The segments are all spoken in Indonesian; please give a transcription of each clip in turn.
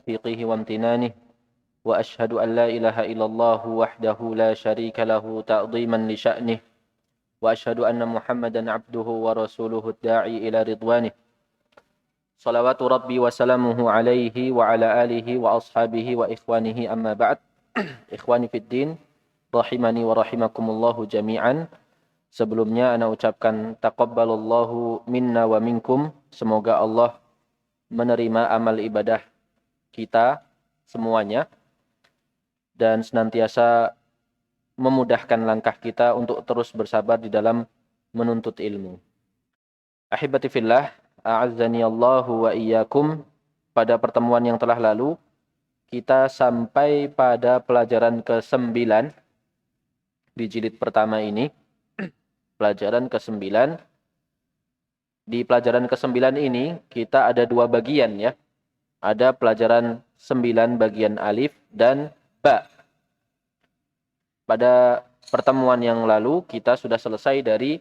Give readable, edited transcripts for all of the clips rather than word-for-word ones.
توفيقه وامتنانه وأشهد أن لا إله إلا الله وحده لا شريك له تعظيما لشأنه وأشهد أن محمدا عبده ورسوله الداعي إلى رضوانه صلوات ربي وسلامه عليه وعلى آله وأصحابه وإخوانه أما بعد إخواني في الدين rahimani wa rahimakumullahu jami'an. Sebelumnya ana ucapkan taqabbalallahu minna wa minkum. Semoga Allah menerima amal ibadah kita semuanya dan senantiasa memudahkan langkah kita untuk terus bersabar di dalam menuntut ilmu. Ahibati fillah, a'azzani Allahu wa iyyakum. Pada pertemuan yang telah lalu kita sampai pada pelajaran ke-9 di jilid pertama ini. Pelajaran ke-9. Di pelajaran ke-9 ini kita ada 2 bagian ya. Ada pelajaran 9 bagian alif dan ba. Pada pertemuan yang lalu kita sudah selesai dari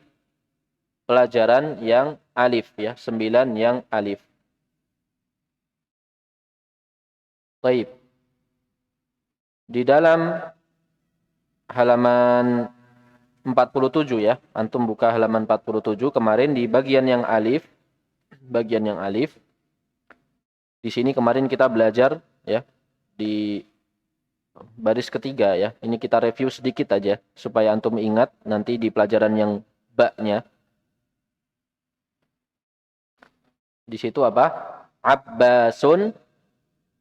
pelajaran yang alif ya, 9 yang alif. Baik. Di dalam halaman 47 ya. Antum buka halaman 47 kemarin di bagian yang alif. Di sini kemarin kita belajar ya di baris ketiga ya. Ini kita review sedikit aja supaya antum ingat nanti di pelajaran yang ba-nya. Di situ apa? Abbasun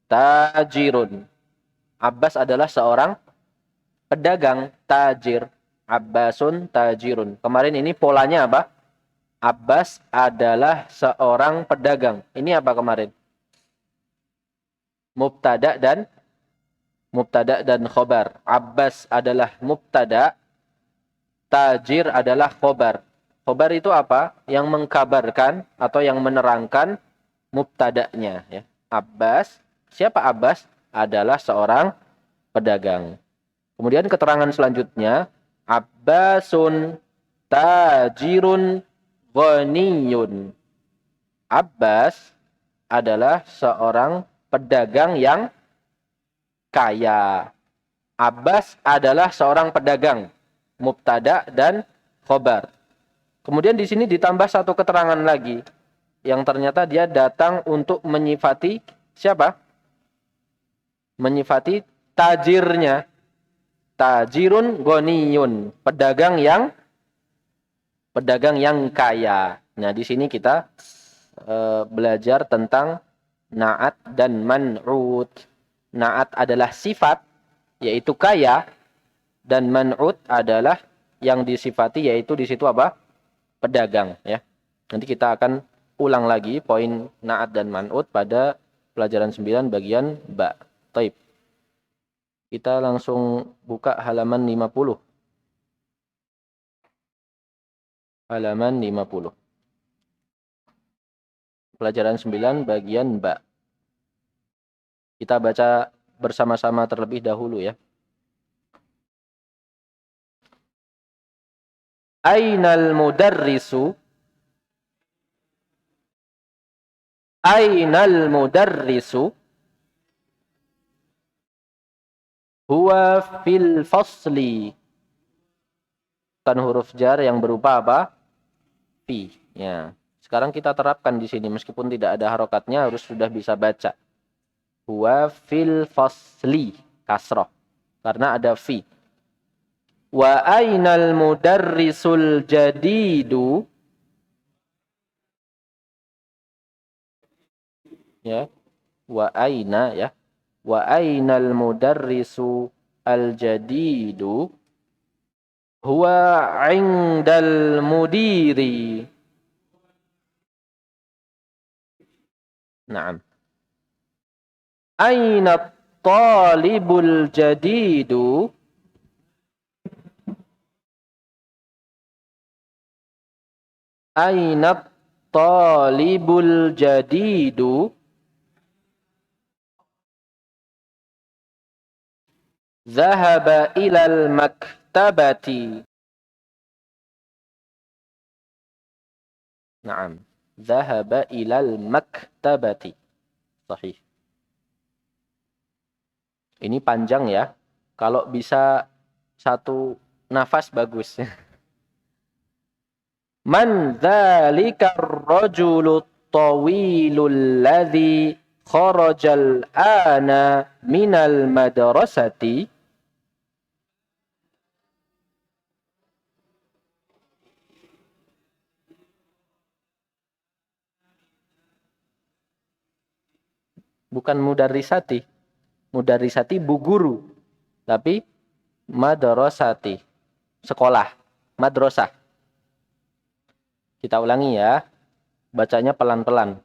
tajirun. Abbas adalah seorang pedagang, tajir. Abbasun tajirun. Kemarin ini polanya apa? Abbas adalah seorang pedagang. Ini apa kemarin? Mubtada dan khobar. Abbas adalah mubtada, tajir adalah khobar. Khobar itu apa? Yang mengkabarkan atau yang menerangkan mubtada'nya ya. Abbas, siapa Abbas? Adalah seorang pedagang. Kemudian keterangan selanjutnya, Abbasun tajirun ghaniyun. Abbas adalah seorang pedagang yang kaya. Abbas adalah seorang pedagang, mubtada dan khobar. Kemudian di sini ditambah satu keterangan lagi, yang ternyata dia datang untuk menyifati siapa? Menyifati tajirnya. Tajirun ghaniyun, pedagang yang kaya. Nah, di sini kita belajar tentang na'at dan man'ut. Na'at adalah sifat, yaitu kaya, dan man'ut adalah yang disifati, yaitu di situ apa? Pedagang, ya. Nanti kita akan ulang lagi poin na'at dan man'ut pada pelajaran 9 bagian ba. Taib. Kita langsung buka halaman 50. Halaman 50. Pelajaran 9 bagian ba. Kita baca bersama-sama terlebih dahulu ya. Ainal mudarrisu? Ainal mudarrisu? Huwa fil fasli. Kan huruf jar yang berupa apa? Fi. Ya. Sekarang kita terapkan di sini meskipun tidak ada harokatnya harus sudah bisa baca. Huwa fil fasli. Kasroh. Karena ada fi. Wa ainal mudarrisul jadidu? Ya. Wa aina ya. Wa ainal mudarrisu al-jadidu? Huwa indal mudiri. Naam. Aina talibul jadidu? Aina talibul jadidu? Zahaba ilal maktabati. Naam. Zahaba ilal maktabati. Sahih. Ini panjang ya. Kalau bisa satu nafas bagus. Man dzalikar rajulul tawilul ladzi kharajal ana minal madrasati. Bukan mudarrisati. Mudarrisati bu guru. Tapi madrasati. Sekolah. Madrasah. Kita ulangi ya. Bacanya pelan-pelan.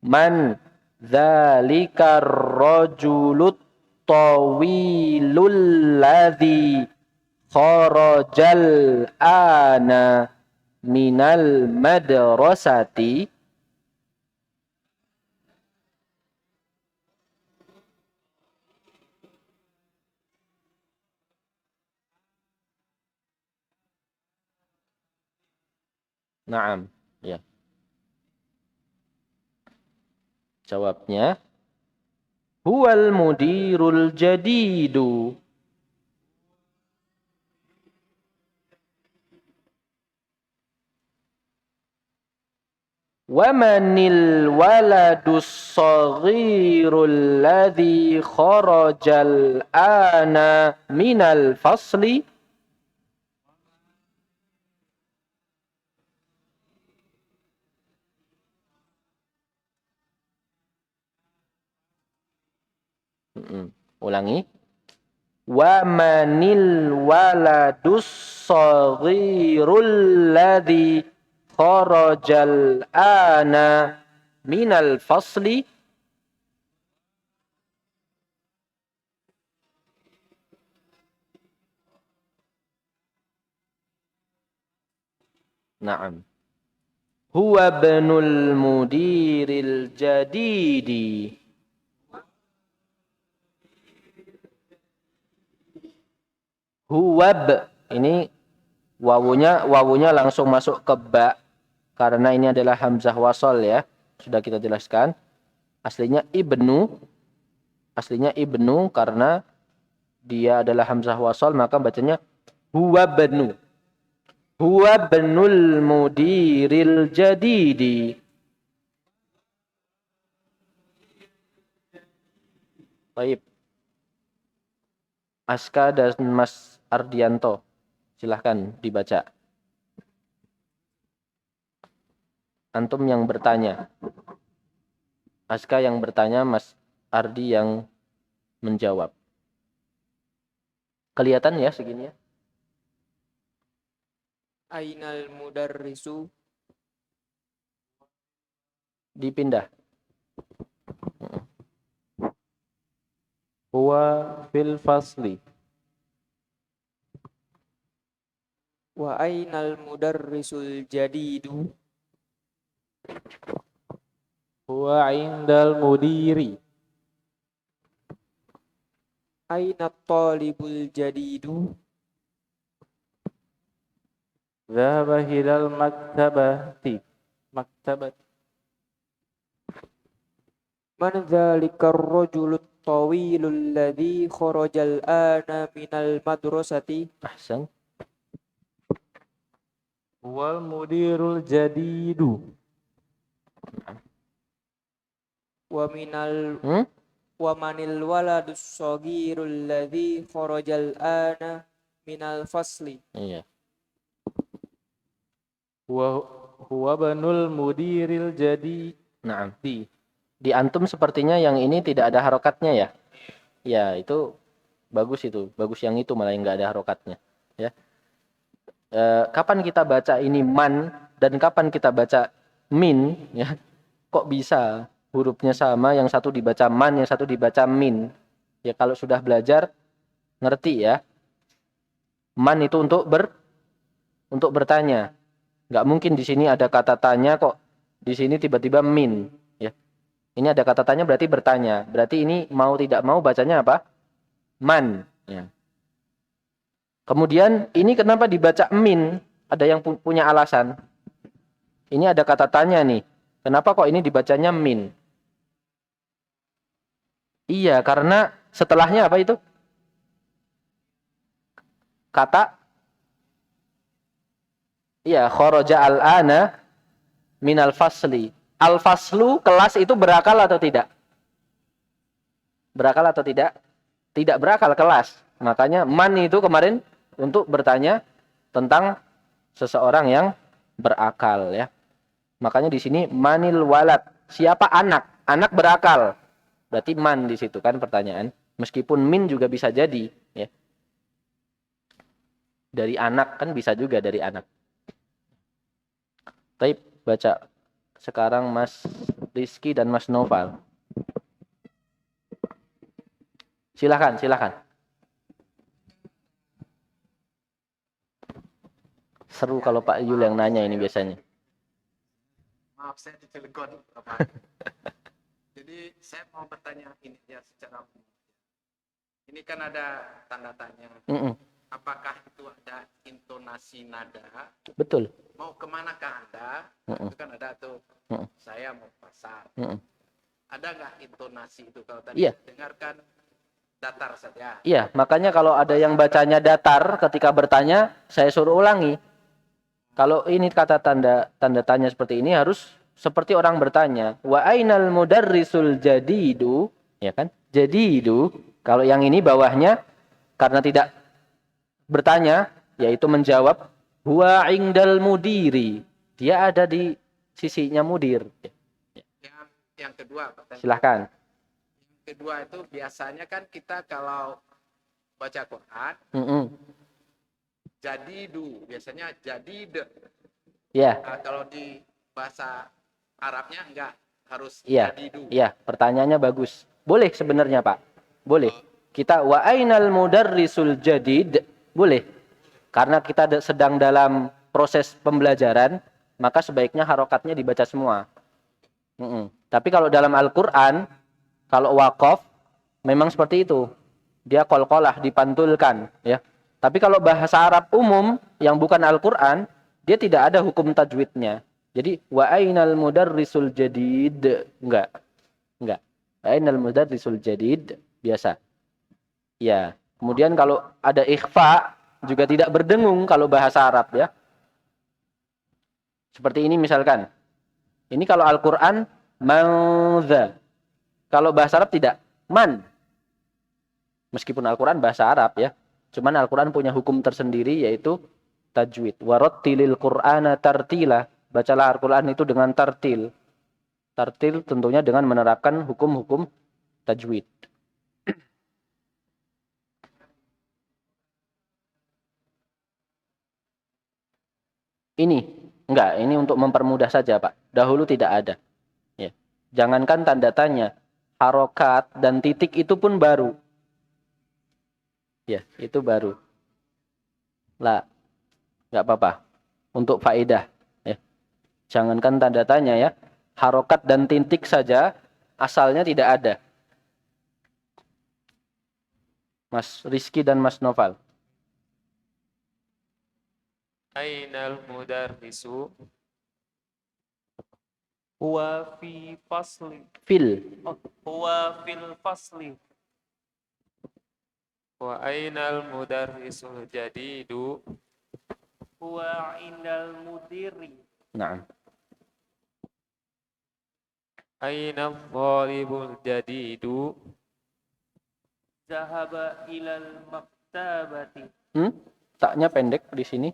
Man dzalikar rajulut tawilul ladzi kharajal ana minal madrasati. Naam, ya. Jawabnya huwal mudirul jadidu. Wa manil waladus saghirul ladzi kharajal ana minal fasli. Ulangi. Wa manil waladus saghirul ladzi kharajal ana minal fasli. Naam. Huwa ibnul mudiril jadidi. Huwab. Ini wawunya langsung masuk ke ba. Karena ini adalah hamzah wasol ya. Sudah kita jelaskan. Aslinya ibnu karena dia adalah hamzah wasol, maka bacanya huwabnu. Huwabnul mudiril jadidi. Baik. Aska dan Mas Ardianto, silahkan dibaca. Antum yang bertanya. Aska yang bertanya, Mas Ardi yang menjawab. Kelihatan ya segini ya? Ainal mudarrisu. Dipindah. Huwa fil fasli. Wa ainal mudarrisul jadidu. Huwa indal mudiri. Aina talibul jadidu. Dhahaba hilal maktabati. Maktabat. Man dzalikar rajulul tawilul ladzi kharajal ana minal madrasati. Ahsan. Huwal mudirul jadidu. Wa manil waladus saghirul ladzi kharajal ana minal fasli. Iya. Huwa banul mudiril jadi. Naam. Di antum sepertinya yang ini tidak ada harokatnya ya. Ya, itu bagus itu. Bagus yang itu malah yang enggak ada harokatnya, ya. Kapan kita baca ini man dan kapan kita baca min ya? Kok bisa hurufnya sama, yang satu dibaca man, yang satu dibaca min? Ya kalau sudah belajar ngerti ya. Man itu untuk bertanya. Nggak mungkin di sini ada kata tanya kok di sini tiba-tiba min ya. Ini ada kata tanya berarti bertanya. Berarti ini mau tidak mau bacanya apa? Man ya. Kemudian ini kenapa dibaca min? Ada yang punya alasan. Ini ada kata tanya nih. Kenapa kok ini dibacanya min? Iya, karena Setelahnya apa itu? Kata iya, kharaja al-ana minal fasli. Al-faslu kelas itu berakal atau tidak? Berakal atau tidak? Tidak berakal kelas. Makanya man itu kemarin untuk bertanya tentang seseorang yang berakal ya. Makanya di sini manil walad. Siapa anak? Anak berakal. Berarti man di situ kan pertanyaan. Meskipun min juga bisa jadi ya. Dari anak kan bisa juga dari anak. Baik, baca sekarang Mas Rizky dan Mas Noval. Silakan. Seru kalau Pak Yul yang nanya ini biasanya. Maaf, saya ditelepon, Bapak. Jadi saya mau bertanya ini ya secara umum. Ini kan ada tanda tanya. Apakah itu ada intonasi nada? Betul. Mau kemanakah Anda? Itu kan ada tuh. Saya mau pasar. Ada nggak intonasi itu kalau tadi dengarkan datar saja? Iya, makanya kalau ada yang bacanya datar ketika bertanya, saya suruh ulangi. Kalau ini kata tanda tanya seperti ini harus seperti orang bertanya. Wa ainal mudarrisul jadidu, ya kan? Jadidu. Kalau yang ini bawahnya karena tidak bertanya, yaitu menjawab, huwa indal mudiri. Dia ada di sisinya mudir. Yang kedua, Pak. Silahkan. Yang kedua itu biasanya kan kita kalau baca Quran, jadidu, biasanya jadid. Iya. Nah, kalau di bahasa Arabnya enggak harus jadidu. Iya, pertanyaannya bagus. Boleh sebenarnya, Pak. Boleh. Kita wa ainal mudarrisul jadid, boleh. Karena kita sedang dalam proses pembelajaran, maka sebaiknya harokatnya dibaca semua. Tapi kalau dalam Al-Qur'an, kalau waqaf memang seperti itu. Dia qalqalah dipantulkan, ya. Tapi kalau bahasa Arab umum yang bukan Al-Qur'an, dia tidak ada hukum tajwidnya. Jadi wa ainal mudarrisul jadid, enggak. Wa ainal mudarrisul jadid biasa. Ya. Kemudian kalau ada ikhfa juga tidak berdengung kalau bahasa Arab ya. Seperti ini misalkan. Ini kalau Al-Qur'an maudza. Kalau bahasa Arab tidak man. Meskipun Al-Qur'an bahasa Arab ya. Cuman Al-Qur'an punya hukum tersendiri yaitu tajwid. Warattilil Qur'ana tartila. Bacalah Al-Qur'an itu dengan tartil. Tartil tentunya dengan menerapkan hukum-hukum tajwid. Ini enggak, ini untuk mempermudah saja, Pak. Dahulu tidak ada. Ya. Jangankan tanda tanya, harokat dan titik itu pun baru. Ya, itu baru. Lah, enggak apa-apa. Untuk faedah, ya. Jangankan tanda tanya ya, harokat dan titik saja asalnya tidak ada. Mas Rizky dan Mas Noval. Ainal mudarrisu huwa fi fasli. Huwa fil fasli. Wa ainal mudarrisul jadidu huwa indal mudiri. Naam. Aina dhalibul jadidu Zahaba ilal maktabati. Taknya pendek di sini.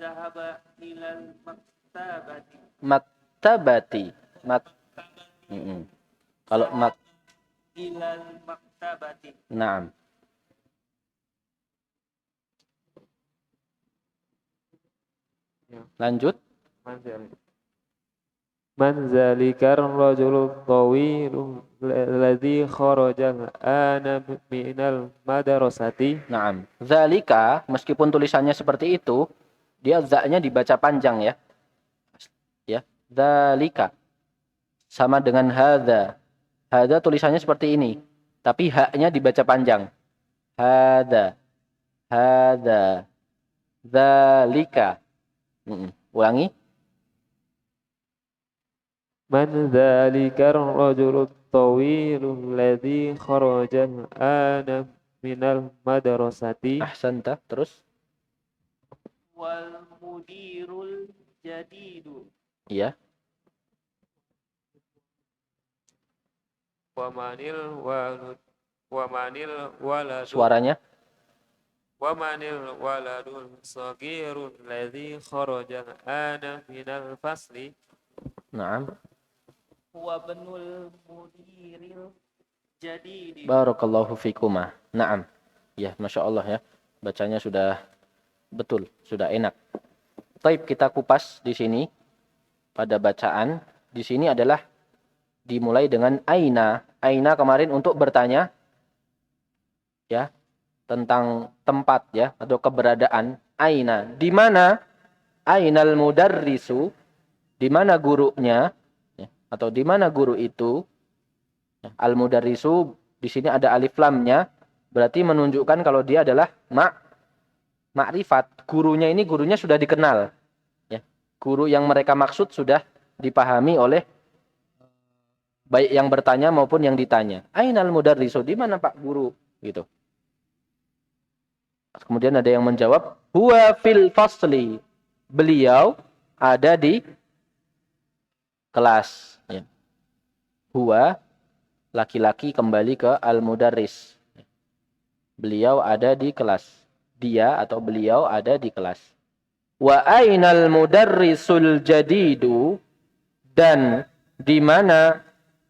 Zahaba ilal maktabati. Maktabati. Kalau ilal maktabati. Naam. Lanjut. Man zalikar rajulul tawilul ladzi kharajal ana minal madrasati. Naam. Zalika, meskipun tulisannya seperti itu, dia za-nya dibaca panjang ya. Ya, zalika. Sama dengan hadza. Hadza tulisannya seperti ini, tapi ha-nya dibaca panjang. Hadza. Hadza. Zalika. Ulangi. Man zalikar rajulul tawilul ladzi kharajal ana minal madrasati. Ahsanta. Terus? wal mudirul jadidu Iya. Wa manil waladul Suaranya? wa manil waladul saghirul ladzi kharajal ana minal fasli. Naam. wa benul mudiril jadidi Barakallahu fikuma. Naam. Ya, Masya Allah ya. Bacanya sudah betul, sudah enak. Taib, kita kupas di sini pada bacaan. Di sini adalah dimulai dengan aina. Aina kemarin untuk bertanya ya tentang tempat ya atau keberadaan. Aina, di mana? Ainal mudarrisu, di mana gurunya ya, atau di mana guru itu? Ya, al mudarrisu di sini ada alif lamnya, berarti menunjukkan kalau dia adalah ma'rifat. Gurunya ini gurunya sudah dikenal. Ya. Guru yang mereka maksud sudah dipahami oleh baik yang bertanya maupun yang ditanya. Ainal mudarrisu, di mana Pak Guru? Gitu. Kemudian ada yang menjawab, huwa fil fasli. Beliau ada di kelas. Ya. Huwa, laki-laki kembali ke al-mudarris. Beliau ada di kelas. Dia atau beliau ada di kelas. Wa ainal mudarrisul jadidu, dan di mana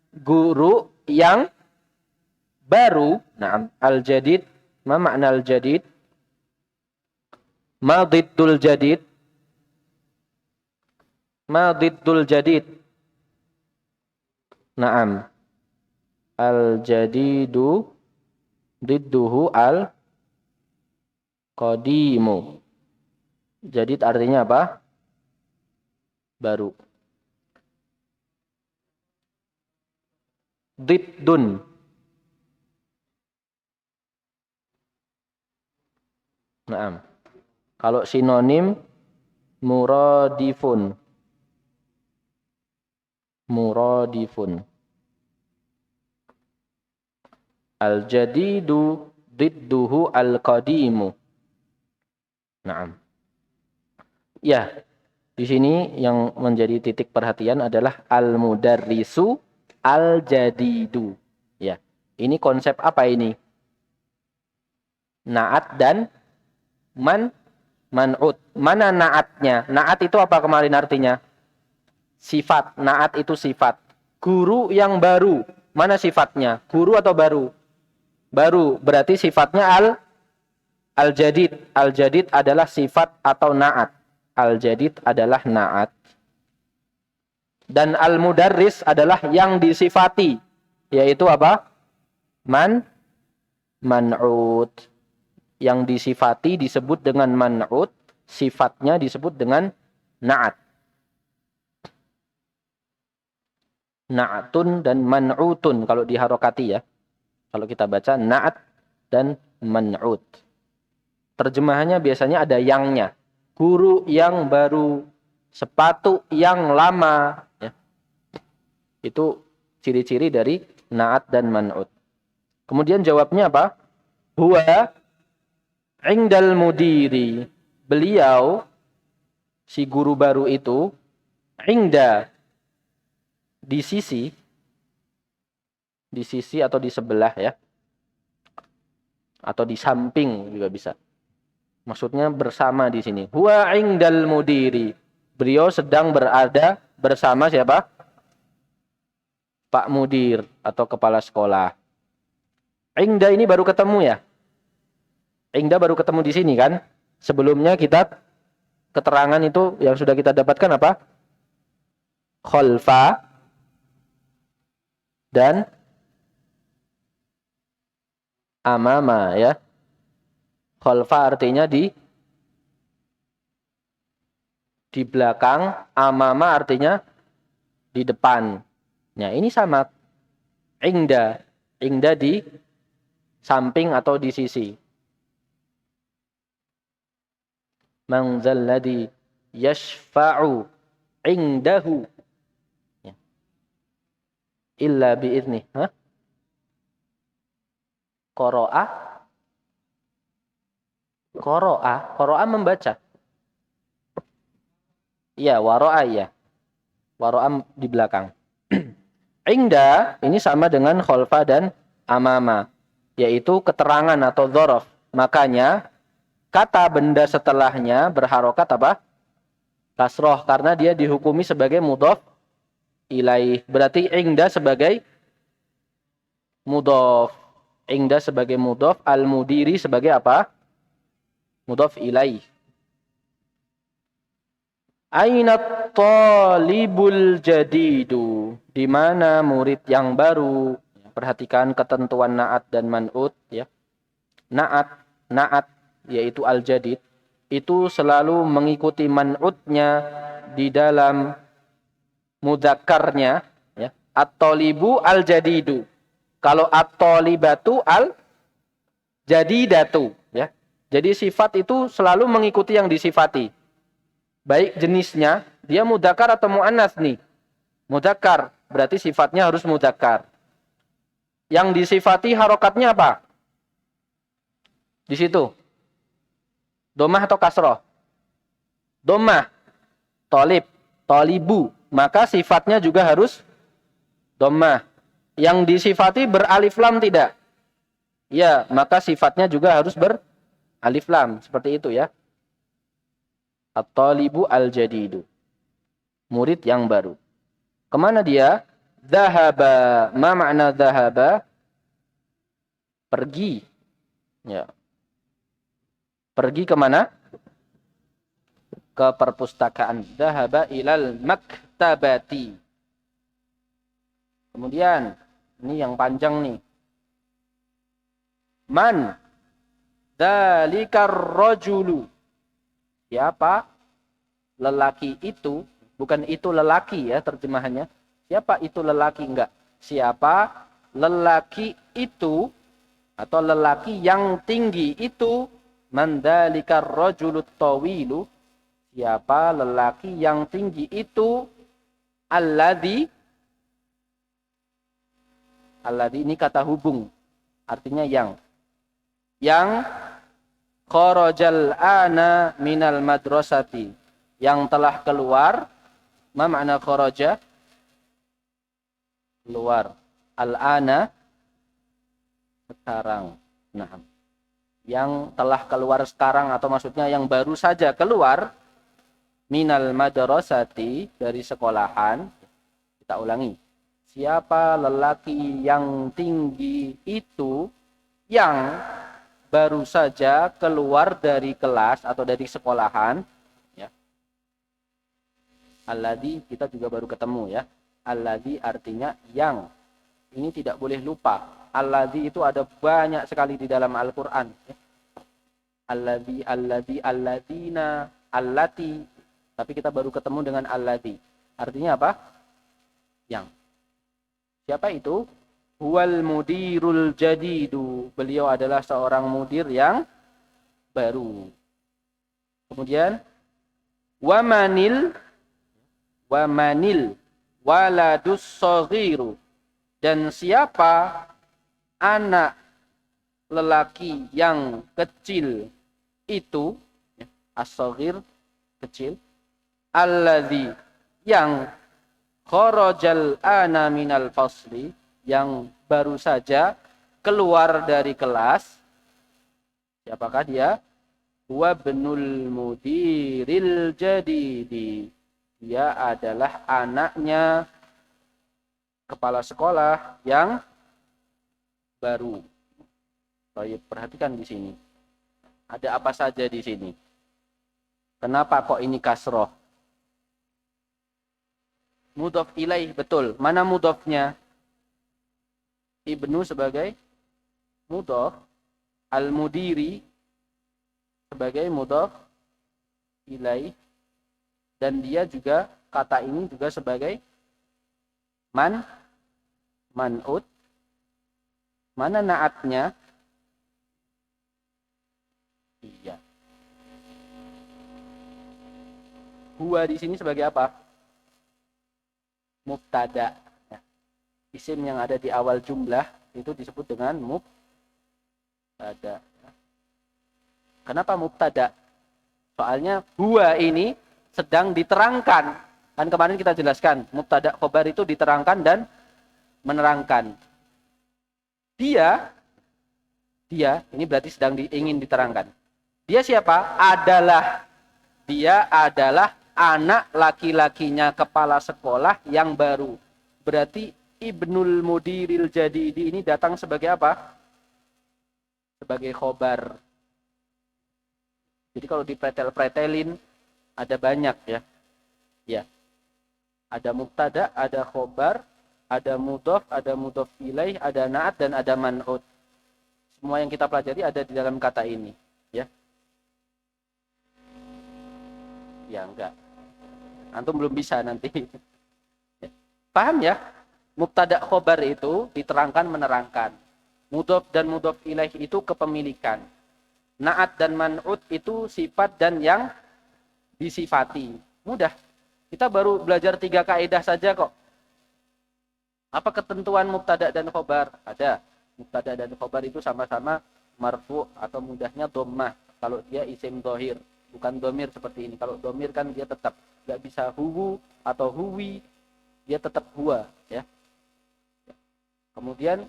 guru yang baru. Naam, al-jadid, ma makna al-jadid? Ma diddul jadid? Ma diddul jadid? Naam. Al-jadidu didduhu al-qadimu. Jadid artinya apa? Baru. Diddun. Naam. Kalau sinonim muradifun. Muradifun. Al-jadidu didduhu al-qadimu. Naam. Ya, di sini yang menjadi titik perhatian adalah al-mudarrisu al-jadidu. Ya. Ini konsep apa ini? Naat dan man'ut. Mana naatnya? Naat itu apa kemarin artinya? Sifat. Naat itu sifat. Guru yang baru. Mana sifatnya? Guru atau baru? Baru. Berarti sifatnya al-jadid. Al-jadid adalah sifat atau naat. Al-jadid adalah naat. Dan al-mudarris adalah yang disifati. Yaitu apa? Man'ut. Yang disifati disebut dengan man'ut. Sifatnya disebut dengan na'at. Na'atun dan man'utun kalau diharokati ya. Kalau kita baca na'at dan man'ut. Terjemahannya biasanya ada yangnya. Guru yang baru. Sepatu yang lama. Ya. Itu ciri-ciri dari na'at dan man'ut. Kemudian jawabnya apa? Huwa indal mudiri. Beliau, si guru baru itu, inda, di sisi atau di sebelah ya. Atau di samping juga bisa. Maksudnya bersama di sini. Huwa indal mudiri. Beliau sedang berada bersama siapa? Pak Mudir atau kepala sekolah. Inda ini baru ketemu ya. Inda baru ketemu di sini kan. Sebelumnya kita keterangan itu yang sudah kita dapatkan apa? Khalfa dan amama ya. Khalfa artinya di belakang, amama artinya di depan. Nah, ini sama. Inda di samping atau di sisi. Man dzalladzi yashfa'u indahu. Ya. illa bi'idznih. Hah? Qara'a membaca. Iya, wara'a ya. Wara'a di belakang. Ingda ini sama dengan khalfa dan amama, yaitu keterangan atau dzaraf. Makanya kata benda setelahnya berharokat apa? Kasroh, karena dia dihukumi sebagai mudhaf ilaih. Berarti ingda sebagai mudhaf. Ingda sebagai mudhaf, al-mudiri sebagai apa? Mudhaf ilaih. Aina talibul jadidu? Di mana murid yang baru? Perhatikan ketentuan na'at dan man'ut ya. Na'at yaitu al-jadid itu selalu mengikuti man'utnya di dalam mudzakarnya ya. At-talibu al-jadidu. Kalau at-talibatu al-jadidatu ya. Jadi sifat itu selalu mengikuti yang disifati. Baik jenisnya, dia mudzakkar atau muannats nih. Mudzakkar, berarti sifatnya harus mudzakkar. Yang disifati harokatnya apa? Di situ. Dhammah atau kasroh? Dhammah. Talib, talibu. Maka sifatnya juga harus dhammah. Yang disifati beralif lam tidak? Ya, maka sifatnya juga harus beralif lam. Seperti itu ya. At-talibu al-jadidu. Murid yang baru. Kemana dia? Dhahaba. Ma makna dhahaba? Pergi. Ya. Pergi kemana? Ke perpustakaan. Dhahaba ilal maktabati. Kemudian, ini yang panjang nih. Man dzalikar rajulu. Siapa lelaki itu? Bukan itu lelaki ya terjemahannya. Siapa itu lelaki? Enggak. Siapa lelaki itu atau lelaki yang tinggi itu? Man dzalikar rajulut tawilu. Siapa lelaki yang tinggi itu? Alladzi ini kata hubung. Artinya yang kharajal ana minal madrasati, yang telah keluar. Ma makna kharaja? Keluar. Al-ana sekarang. Nah, yang telah keluar sekarang atau maksudnya yang baru saja keluar minal madrasati, dari sekolahan. Kita ulangi. Siapa lelaki yang tinggi itu yang baru saja keluar dari kelas atau dari sekolahan ya. Alladzi kita juga baru ketemu ya. Alladzi artinya yang. Ini tidak boleh lupa. Alladzi itu ada banyak sekali di dalam Al-Qur'an ya. Alladzi, alladzina, allati. Tapi kita baru ketemu dengan alladzi. Artinya apa? Yang. Siapa itu? Huwal mudirul jadidu. Beliau adalah seorang mudir yang baru. Kemudian wamanil waladus saghiru. Dan siapa anak lelaki yang kecil itu, as-saghir kecil, alladzi yang kharajal ana minal fasli, yang baru saja keluar dari kelas. Siapakah dia? Huwa ibnul mudiril jadidi. Dia adalah anaknya kepala sekolah yang baru. Baik, perhatikan di sini. Ada apa saja di sini? Kenapa kok ini kasroh? Mudhaf ilaih, betul. Mana mudhafnya? Ibnu sebagai mudhaf, al-mudiri sebagai mudhaf ilaih, dan dia juga, kata ini juga sebagai man'ut. Mana na'atnya? Iya. Huwa di sini sebagai apa? Mubtada. isim yang ada di awal jumlah itu disebut dengan mubtada. Kenapa mubtada? Soalnya huwa ini sedang diterangkan. Kan kemarin kita jelaskan, mubtada khobar itu diterangkan dan menerangkan. Dia ini berarti sedang ingin diterangkan. Dia siapa? Dia adalah anak laki-lakinya kepala sekolah yang baru. Berarti Ibnul Mudiril Jadidi ini datang sebagai apa? Sebagai khobar. Jadi kalau dipretel-pretelin ada banyak ya. Ya. Ada mubtada, ada khobar, ada mudhof, ada mudhof ilaih, ada na'at dan ada man'ut. Semua yang kita pelajari ada di dalam kata ini, ya. Ya enggak. Antum belum bisa nanti. Paham ya? Mubtada khobar itu diterangkan menerangkan. Mudhof dan mudhof ilaih itu kepemilikan. Na'at dan man'ut itu sifat dan yang disifati. Mudah. Kita baru belajar 3 kaidah saja kok. Apa ketentuan mubtada dan khobar? Ada. Mubtada dan khobar itu sama-sama marfu atau mudahnya dhammah. Kalau dia isim dhohir, bukan domir seperti ini. Kalau domir kan dia tetap nggak bisa huwu atau huwi, dia tetap huwa. Ya. Kemudian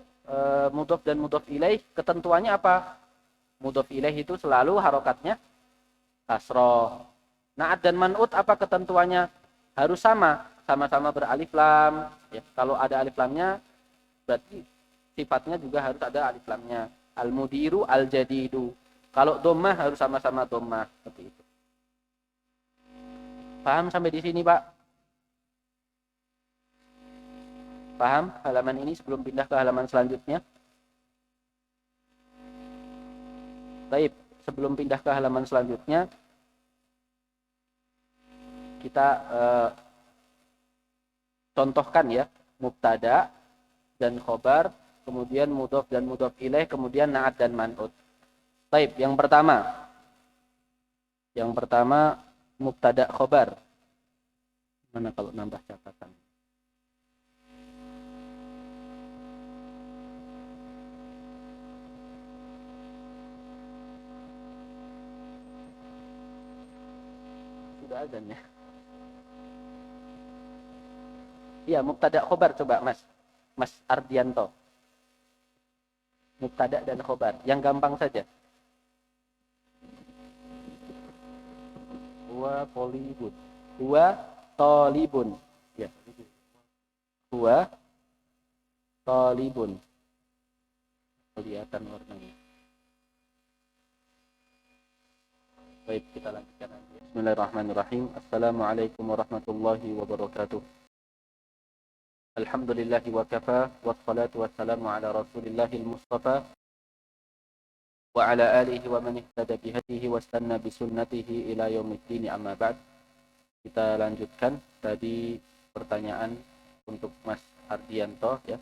mudhof dan mudhof ilaih ketentuannya apa? Mudhof ilaih itu selalu harokatnya kasroh. Na'at dan man'ut apa ketentuannya? Harus sama-sama beralif lam. Ya, kalau ada alif lamnya, berarti sifatnya juga harus ada alif lamnya. Al-mudiru, al-jadidu. Kalau dhammah harus sama-sama dhammah. Seperti itu. Paham sampai di sini, Pak? Paham halaman ini sebelum pindah ke halaman selanjutnya? Baik, sebelum pindah ke halaman selanjutnya, kita contohkan ya, mubtada dan khobar, kemudian mudhof dan mudhof ilaih, kemudian na'at dan man'ut. Baik, yang pertama mubtada khobar. Mana kalau nambah catatan? Sudah azan ya? Iya, mubtada khobar coba Mas Ardianto. Mubtada dan khobar, yang gampang saja. Huwa thalibun. Huwa thalibun. Ya. Huwa thalibun. Kelihatan warnanya. Baik, kita lanjutkan nanti. Bismillahirrahmanirrahim. Assalamualaikum warahmatullahi wabarakatuh. Alhamdulillahi wa kafa, wassalatu wassalamu ala rasulillahil mustafa wa ala alihi wa man ihtada bihadihi wastanna bisunnatihi ila yaumiddin, amma ba'd. Kita lanjutkan tadi pertanyaan untuk Mas Ardianto ya.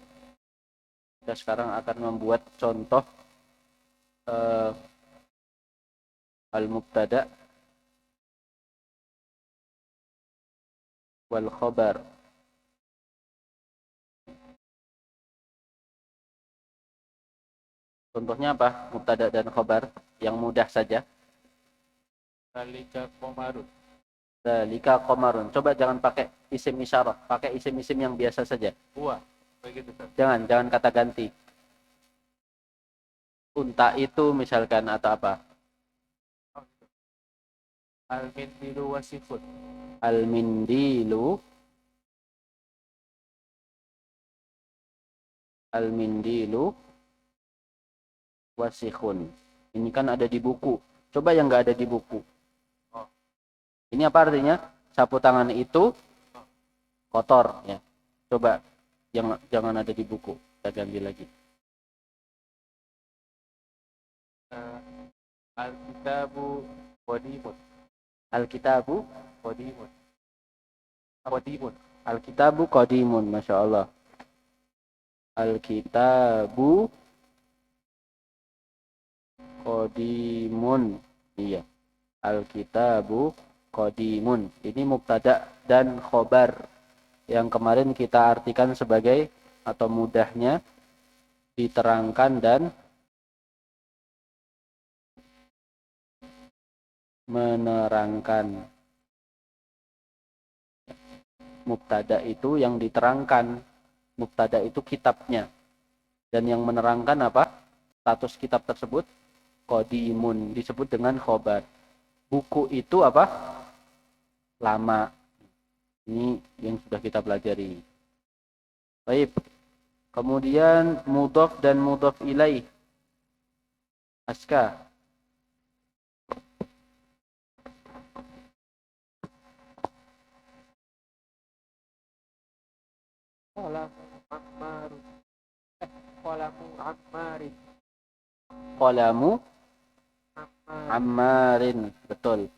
Kita sekarang akan membuat contoh al-mubtada wal khabar. Contohnya apa? Mubtada dan khobar yang mudah saja. Zalika qamarun. Zalika qamarun. Coba jangan pakai isim isyarah, pakai isim-isim yang biasa saja. Huwa. Begitu kan. Jangan kata ganti. Unta itu misalkan atau apa? Al-mindilu wasifun. Al-mindilu. Al-mindilu wasikhun. Ini kan ada di buku. Coba yang nggak ada di buku. Ini apa artinya? Sapu tangan itu kotor ya. Coba jangan ada di buku. Kita ganti lagi. Al-kitabu qadimun. Al-kitabu Qadimun. Al-kitabu qadimun. Masya Allah. Al-kitabu qadimun. Iya. Al-kitabu qadimun. Ini mubtada dan khobar yang kemarin kita artikan sebagai atau mudahnya diterangkan dan menerangkan. Mubtada itu yang diterangkan, mubtada itu kitabnya, dan yang menerangkan apa? Status kitab tersebut qadimun, disebut dengan khobar. Buku itu apa? Lama. Ini yang sudah kita pelajari. Baik. Kemudian mudhaf dan mudhaf ilaih. Aska. Qalamu Ammarin, betul.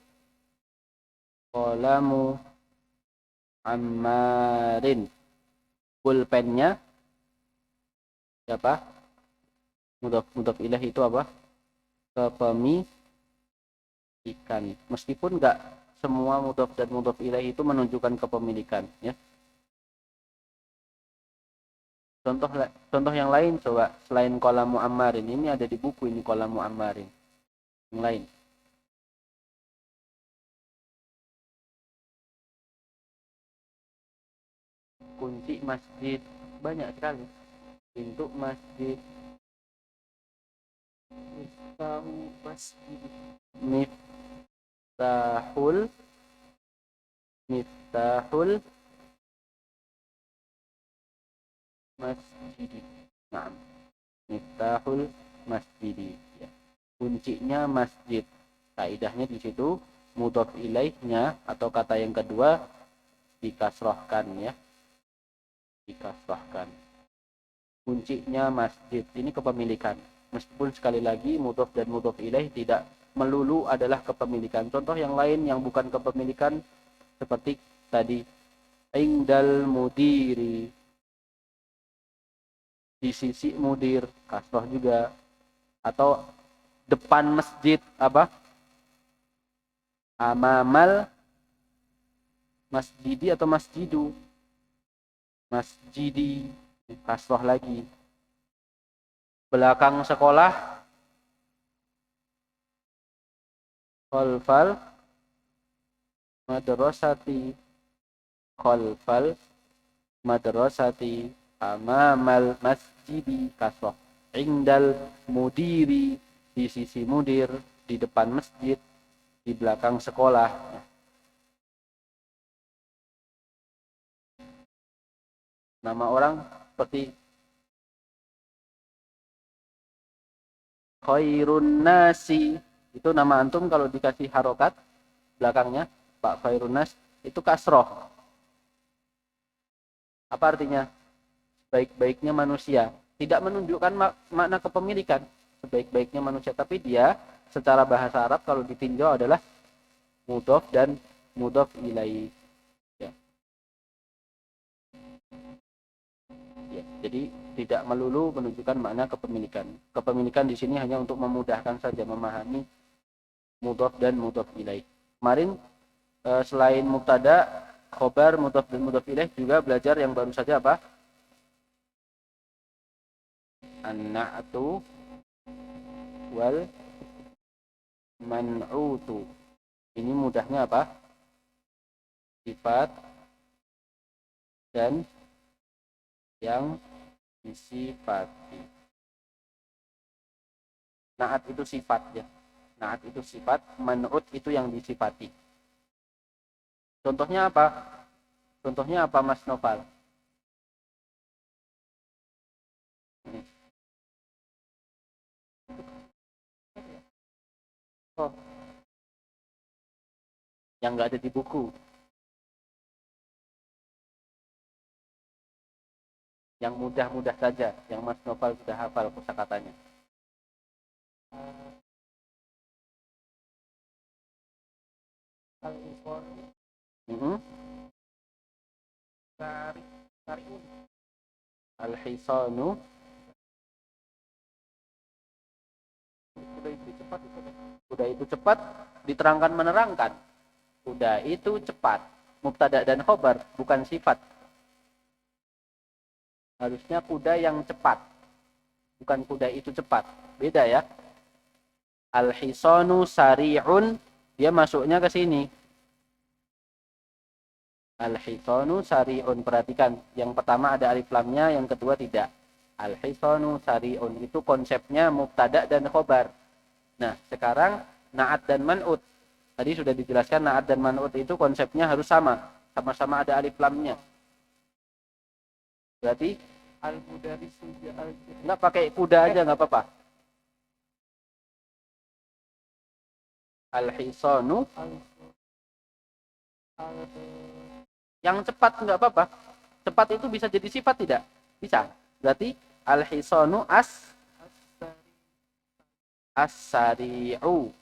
Qalamu Ammarin. Pulpennya siapa? Mudhaf ilaih itu apa? Kepemilikan. Meskipun enggak semua mudhaf dan mudhaf ilaih itu menunjukkan kepemilikan, ya. Contoh yang lain coba, selain qalamu Ammarin, ini ada di buku ini qalamu Ammarin. Yang lain. Kunci masjid, banyak sekali. Pintu masjid. Miftahu masjid. Miftahul masjid. Nah, miftahul masjid. Ya. Kuncinya masjid. Kaidahnya di situ mudhaf ilaihnya atau kata yang kedua dikasrohkan, ya. Dikasrohkan. Kuncinya masjid. Ini kepemilikan. Meskipun sekali lagi mudhaf dan mudhaf ilaih tidak melulu adalah kepemilikan. Contoh yang lain yang bukan kepemilikan seperti tadi indal mudiri, di sisi mudir, kasroh juga. Atau depan masjid, apa? Amamal masjidi atau masjidu. Masjidi, kasroh lagi. Belakang sekolah, khalfal madrasati. Khalfal madrasati. Amamal masjidi, kasroh. Indal mudiri, di sisi mudir, di depan masjid, di belakang sekolah. Nama orang seperti Khairun Nasi, itu nama antum kalau dikasih harokat belakangnya Pak Khairun Nas, itu kasroh. Apa artinya? Baik-baiknya manusia. Tidak menunjukkan makna kepemilikan, sebaik-baiknya manusia, tapi dia secara bahasa Arab kalau ditinjau adalah mudhaf dan mudhaf ilaih. Ya. Ya, jadi tidak melulu menunjukkan makna kepemilikan. Kepemilikan di sini hanya untuk memudahkan saja memahami mudhaf dan mudhaf ilaih. Kemarin selain mubtada, khobar, mudhaf dan mudhaf ilaih juga belajar yang baru saja apa? An-na'tu wal man'utu. Ini mudahnya apa? Sifat dan yang disifati. Na'at itu sifat, ya. Na'at itu sifat, man'ut itu yang disifati. Contohnya apa? Contohnya apa, Mas Noval? Oh. Yang nggak ada di buku. Yang mudah-mudah saja, yang Mas Noval sudah hafal kosakatanya. Al-hisanu. Kuda itu cepat, diterangkan menerangkan. Kuda itu cepat. Mubtada dan khobar, bukan sifat. Harusnya kuda yang cepat. Bukan kuda itu cepat. Beda ya. Al-hisanu sari'un, dia masuknya ke sini. Al-hisanu sari'un, perhatikan. Yang pertama ada alif lamnya, yang kedua tidak. Al-hisanu sari'un, itu konsepnya mubtada dan khobar. Nah, sekarang na'at dan man'ut. Tadi sudah dijelaskan na'at dan man'ut itu konsepnya harus sama. Sama-sama ada alif lamnya. Berarti Al-mudarisu ja'al nggak pakai kuda aja nggak apa-apa. Al-hisanu yang cepat nggak apa-apa. Cepat itu bisa jadi sifat tidak? Bisa. Berarti al-hisanu as-sari'u.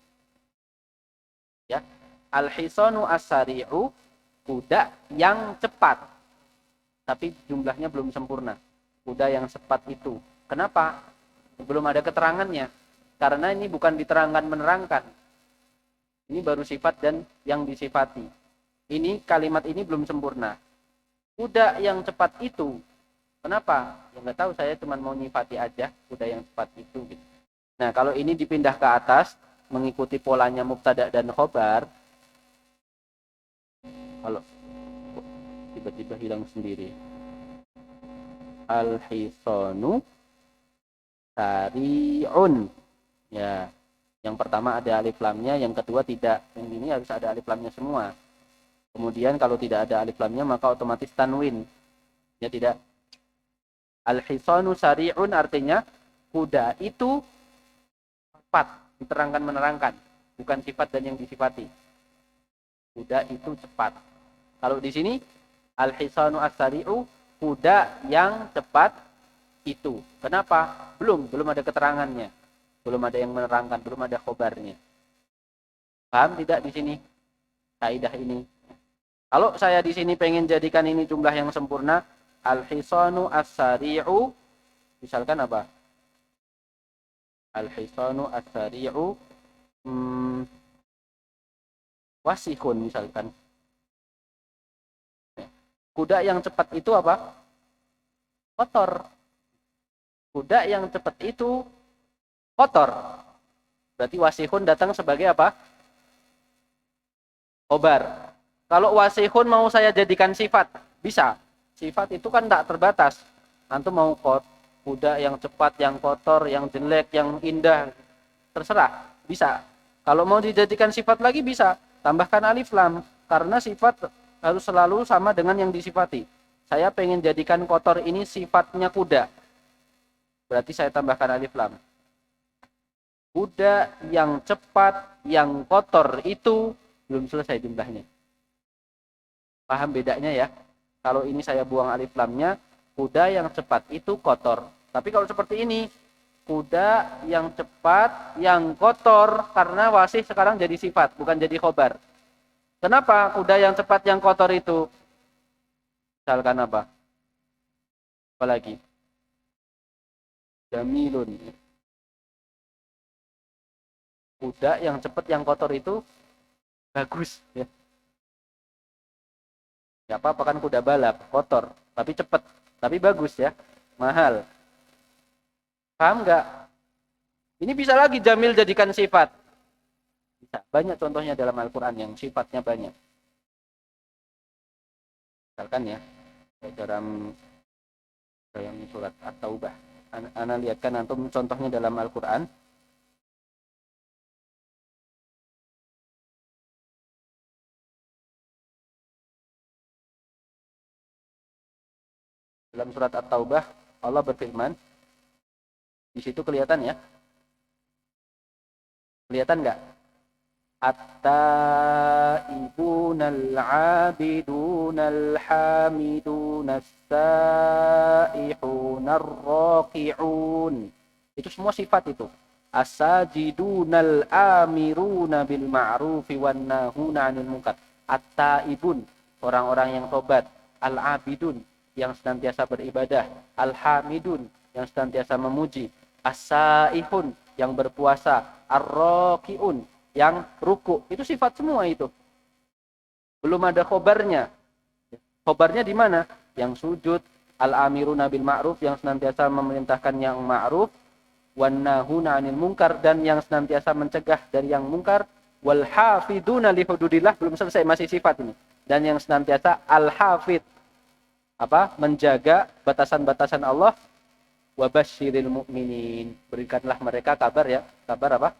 Ya. Al-hisanu as-sari'u, kuda yang cepat. Tapi jumlahnya belum sempurna. Kuda yang cepat itu. Kenapa? Belum ada keterangannya. Karena ini bukan diterangkan menerangkan. Ini baru sifat dan yang disifati. Ini kalimat ini belum sempurna. Kuda yang cepat itu. Kenapa? Ya nggak tahu, saya cuma mau nyifati aja kuda yang cepat itu. Gitu. Nah, kalau ini dipindah ke atas, mengikuti polanya mubtada dan khobar. Kalau tiba-tiba hilang sendiri. Al-hisanu sari'un. Ya. Yang pertama ada alif lamnya, yang kedua tidak. Yang ini harus ada alif lamnya semua. Kemudian kalau tidak ada alif lamnya maka otomatis tanwin. Ya tidak. Al-hisanu sari'un artinya kuda itu cepat, diterangkan menerangkan, bukan sifat dan yang disifati. Kuda itu cepat. Kalau di sini al-hisanu as-sari'u, kuda yang cepat itu. Kenapa? Belum ada keterangannya. Belum ada yang menerangkan, belum ada khobarnya. Paham tidak di sini? Kaidah ini. Kalau saya di sini pengen jadikan ini jumlah yang sempurna, al-hisanu as-sari'u, misalkan apa? Al-hisanu as-sari'u wasihun misalkan. Kuda yang cepat itu apa? Kotor. Kuda yang cepat itu kotor. Berarti wasihun datang sebagai apa? Khobar. Kalau wasihun mau saya jadikan sifat, bisa. Sifat itu kan tidak terbatas. Antum mau kuda yang cepat, yang kotor, yang jelek, yang indah, terserah, bisa. Kalau mau dijadikan sifat lagi bisa. Tambahkan alif lam, karena sifat harus selalu sama dengan yang disifati. Saya pengen jadikan kotor ini sifatnya kuda. Berarti saya tambahkan alif lam. Kuda yang cepat, yang kotor itu belum selesai jumlahnya. Paham bedanya ya? Kalau ini saya buang alif lamnya, kuda yang cepat itu kotor. Tapi kalau seperti ini, kuda yang cepat, yang kotor, karena wasih sekarang jadi sifat, bukan jadi khobar. Kenapa kuda yang cepat, yang kotor itu? Misalkan apa? Apalagi? Jamilun. Kuda yang cepat, yang kotor itu bagus. Ya. Ya apa kan kuda balap, kotor, tapi cepat, tapi bagus ya, mahal. Paham nggak? Ini bisa lagi jamil jadikan sifat. Bisa. Banyak contohnya dalam Al-Quran yang sifatnya banyak. Misalkan ya, dalam surat At-Taubah. Ana lihatkan antum contohnya dalam Al-Quran. Dalam surat At-Taubah, Allah berfirman, di situ kelihatan ya? Kelihatan nggak? At-taibunal abidunal hamidunal saihunar raqi'un. Itu semua sifat itu. As-sajidunal amiruna bil ma'rufi wan nahuna 'anil munkar. At-taibun, orang-orang yang tobat. Al-abidun, yang senantiasa beribadah. Al-hamidun, yang senantiasa memuji. As-saihun, yang berpuasa. Ar-raqiun, yang ruku. Itu sifat semua itu. Belum ada khobarnya. Khobarnya di mana? Yang sujud, Al-amiruna bil ma'ruf, yang senantiasa memerintahkan yang ma'ruf, wan nahuna 'anil munkar, dan yang senantiasa mencegah dari yang mungkar, wal hafiduna li hududillah, belum selesai, masih sifat ini. Dan yang senantiasa al-hafid, menjaga batasan-batasan Allah, wa basyiril mu'minin, berikanlah mereka kabar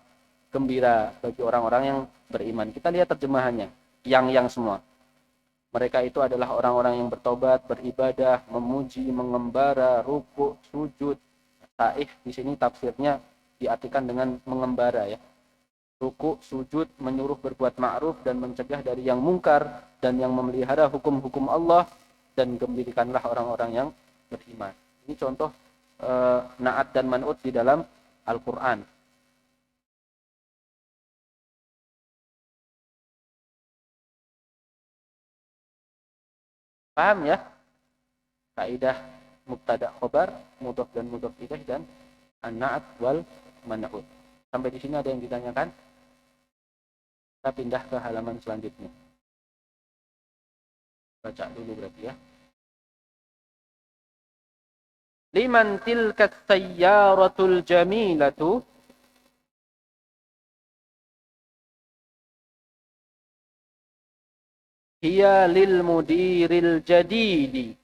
gembira bagi orang-orang yang beriman. Kita lihat terjemahannya, yang semua. Mereka itu adalah orang-orang yang bertobat, beribadah, memuji, mengembara, rukuk, sujud. Taih di sini tafsirnya diartikan dengan mengembara ya. Rukuk, sujud, menyuruh berbuat ma'ruf dan mencegah dari yang mungkar, dan yang memelihara hukum-hukum Allah, dan gembirakanlah orang-orang yang beriman. Ini contoh na'at dan man'ut di dalam Al-Quran. Paham ya? Kaidah mubtada khobar, mudhof dan mudhof ilaih, dan an-na'at wal man'ut. Sampai di sini ada yang ditanyakan? Kita pindah ke halaman selanjutnya. Baca dulu berarti ya. Liman tilkat sayyaratul jamilatu hiya lil mudiril jadidi.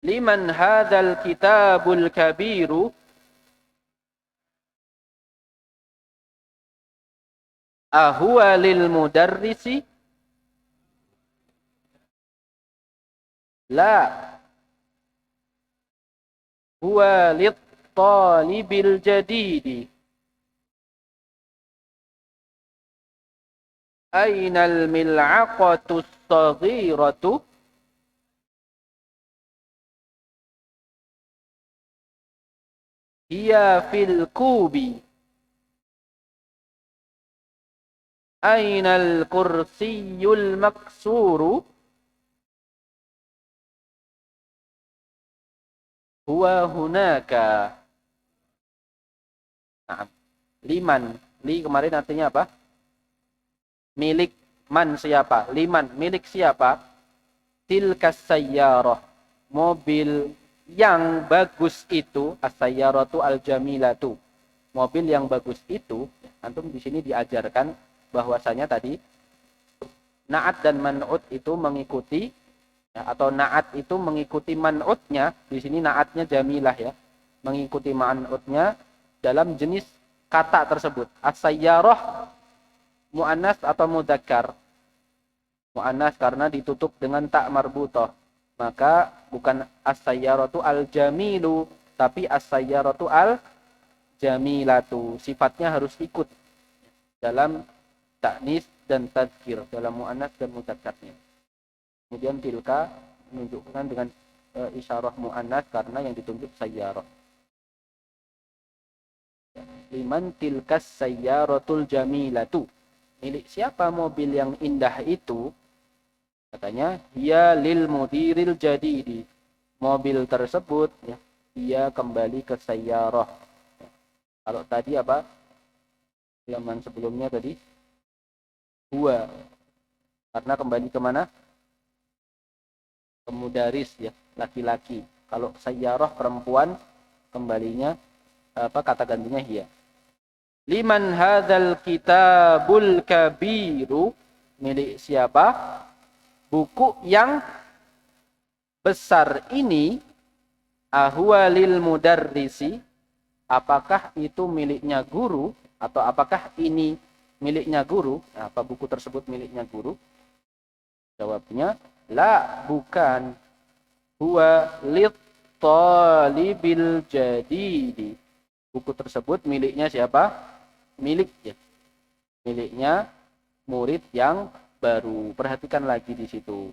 Liman hadzal kitabul kabiru ahuwa lil mudarrisi la huwa lit talibil jadidi. Ainal mil'aqatus saghiratu hiya fil kubi. Ainal kursiyul maksuru huwa hunaka. Nah, liman, li kemarin artinya apa? Milik. Man siapa? Liman, milik siapa? Tilkas sayyarah, mobil yang bagus itu, as-sayyaratu al-jamilatu, mobil yang bagus itu. Antum di sini diajarkan bahwasanya tadi na'at dan man'ut itu mengikuti ya, atau na'at itu mengikuti man'utnya. Di sini na'atnya jamilah ya, mengikuti man'utnya dalam jenis kata tersebut. As-sayyarah mu'annas atau mudzakkar? Mu'annas karena ditutup dengan tak marbutah. Maka bukan as-sayyaratu al-jamilu, tapi as-sayyaratu al-jamilatu. Sifatnya harus ikut dalam ta'nis dan tadzkir, dalam mu'annas dan mudzakkarnya. Kemudian tilka menunjukkan dengan isyarah mu'annas karena yang ditunjuk sayyarah. Liman tilkas sayyaratul jamilatu, milik siapa mobil yang indah itu? Katanya ya lil mudiril jadidi, mobil tersebut ya, dia kembali ke sayyarah. Kalau tadi apa? Halaman sebelumnya tadi huwa, karena kembali ke mana? Ke mudaris ya, laki-laki. Kalau sayyarah perempuan, kembalinya kata gantinya hiya. Liman hadzal kitabul kabiru, milik siapa buku yang besar ini? Ahwa lil mudarrisi, apakah itu miliknya guru, atau apakah ini miliknya guru? Apa buku tersebut miliknya guru? Jawabnya la, bukan. Huwa lit talibil jadidi, buku tersebut miliknya siapa? Miliknya murid yang baru. Perhatikan lagi di situ.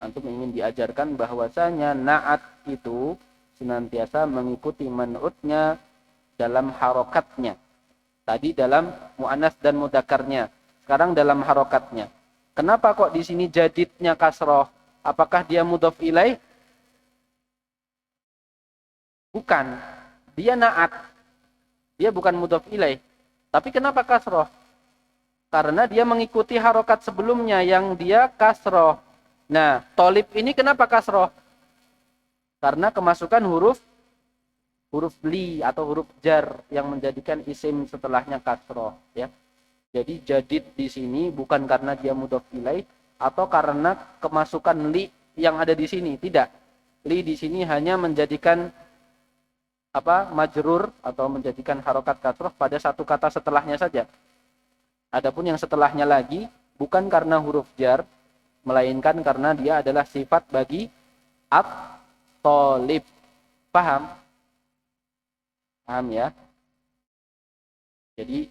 Antum ingin diajarkan bahwasanya na'at itu senantiasa mengikuti man'utnya dalam harokatnya. Tadi dalam mu'annas dan mudzakarnya. Sekarang dalam harokatnya. Kenapa kok di sini jadidnya kasroh? Apakah dia mudhof ilaih? Bukan. Dia na'at. Dia bukan mudhof ilaih. Tapi kenapa kasroh? Karena dia mengikuti harokat sebelumnya yang dia kasroh. Nah, tolib ini kenapa kasroh? Karena kemasukan huruf li atau huruf jar yang menjadikan isim setelahnya kasroh. Ya. Jadi jadid di sini bukan karena dia mudhof ilaih atau karena kemasukan li yang ada di sini. Tidak. Li di sini hanya menjadikan majrur atau menjadikan harokat kasroh pada satu kata setelahnya saja. Adapun yang setelahnya lagi bukan karena huruf jar, melainkan karena dia adalah sifat bagi at-tolib. Paham? Paham ya? Jadi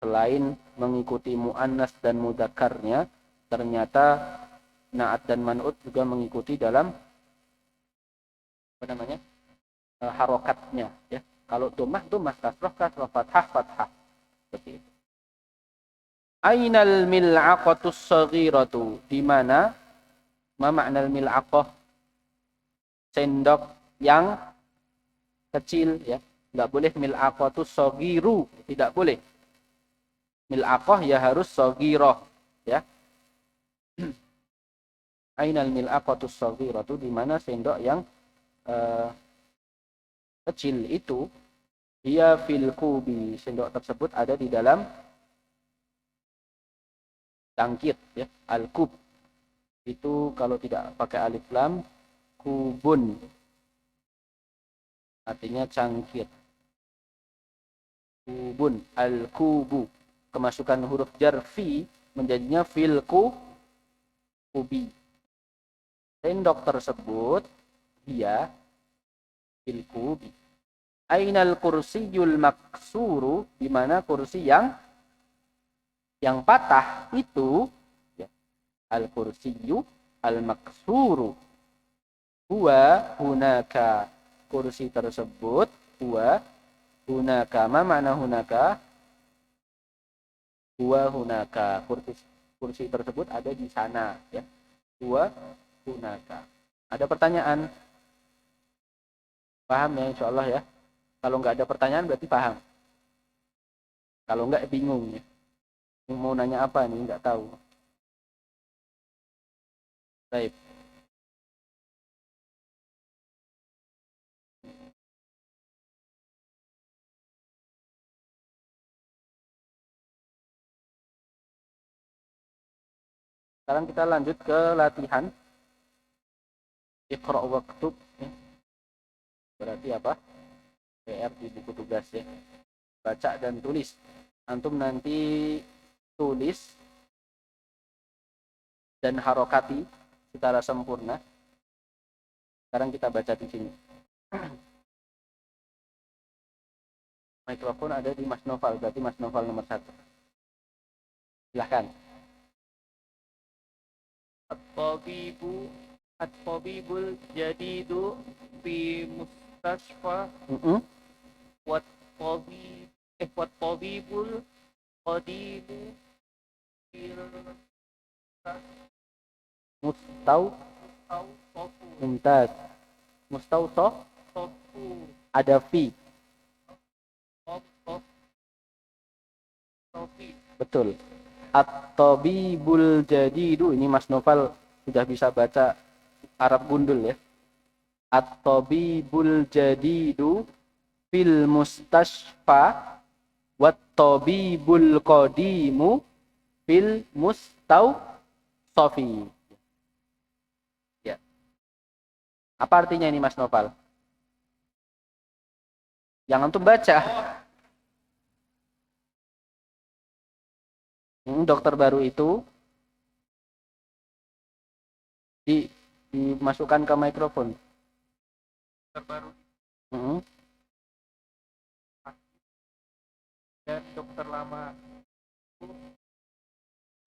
selain mengikuti mu'annas dan mudzakarnya, ternyata na'at dan man'ut juga mengikuti dalam harokatnya. Ya. Kalau domah, kasroh, fathah. Seperti itu. Ainal mil'aqatus saghiratu, di mana ma ma'nal mil'aqah, sendok yang kecil ya. Enggak boleh mil'aqatus saghiru, tidak boleh. Mil'aqah ya harus saghirah ya. Ainal mil'aqatus saghiratu, di mana sendok yang kecil itu, dia fil kubi, sendok tersebut ada di dalam cangkir ya, al-kub. Itu kalau tidak pakai alif lam, kubun. Artinya cangkir. Kubun, al-kubu. Kemasukan huruf jar fi menjadinya fil kubi. Sendok tersebut dia fil kubi. Ainal kursiyul maksuru, di mana kursi yang patah itu ya, al-kursiyu al-maksuru huwa hunaka, kursi tersebut huwa hunaka. Ma makna hunaka? Huwa hunaka, kursi tersebut ada di sana ya. Huwa hunaka. Ada pertanyaan? Paham ya insyaallah ya. Kalau nggak ada pertanyaan berarti paham. Kalau nggak bingung ya. Mau nanya apa nih, nggak tahu. Baik. Sekarang kita lanjut ke latihan. Iqra' waktub. Ya. Berarti apa? PR di buku tugas ya. Baca dan tulis. Antum nanti tulis dan harokati secara sempurna. Sekarang kita baca di sini. Mikrofon ada di Mas Noval, berarti Mas Noval nomor 1. Silahkan. At-tabibul jadidu fi mustasfa wat-tabibul qadimu fil mumtaz. Mustawsaf ada fi. Betul. At-tabibul jadidu, ini Mas Noval sudah bisa baca Arab gundul ya. At-tabibul jadidu fil mustashfa wat-tabibul qadimu fil mustawsafi. Ya. Apa artinya ini Mas Noval? Yang antum baca. Dokter baru itu dimasukkan ke mikrofon. dokter baru dan dokter lama itu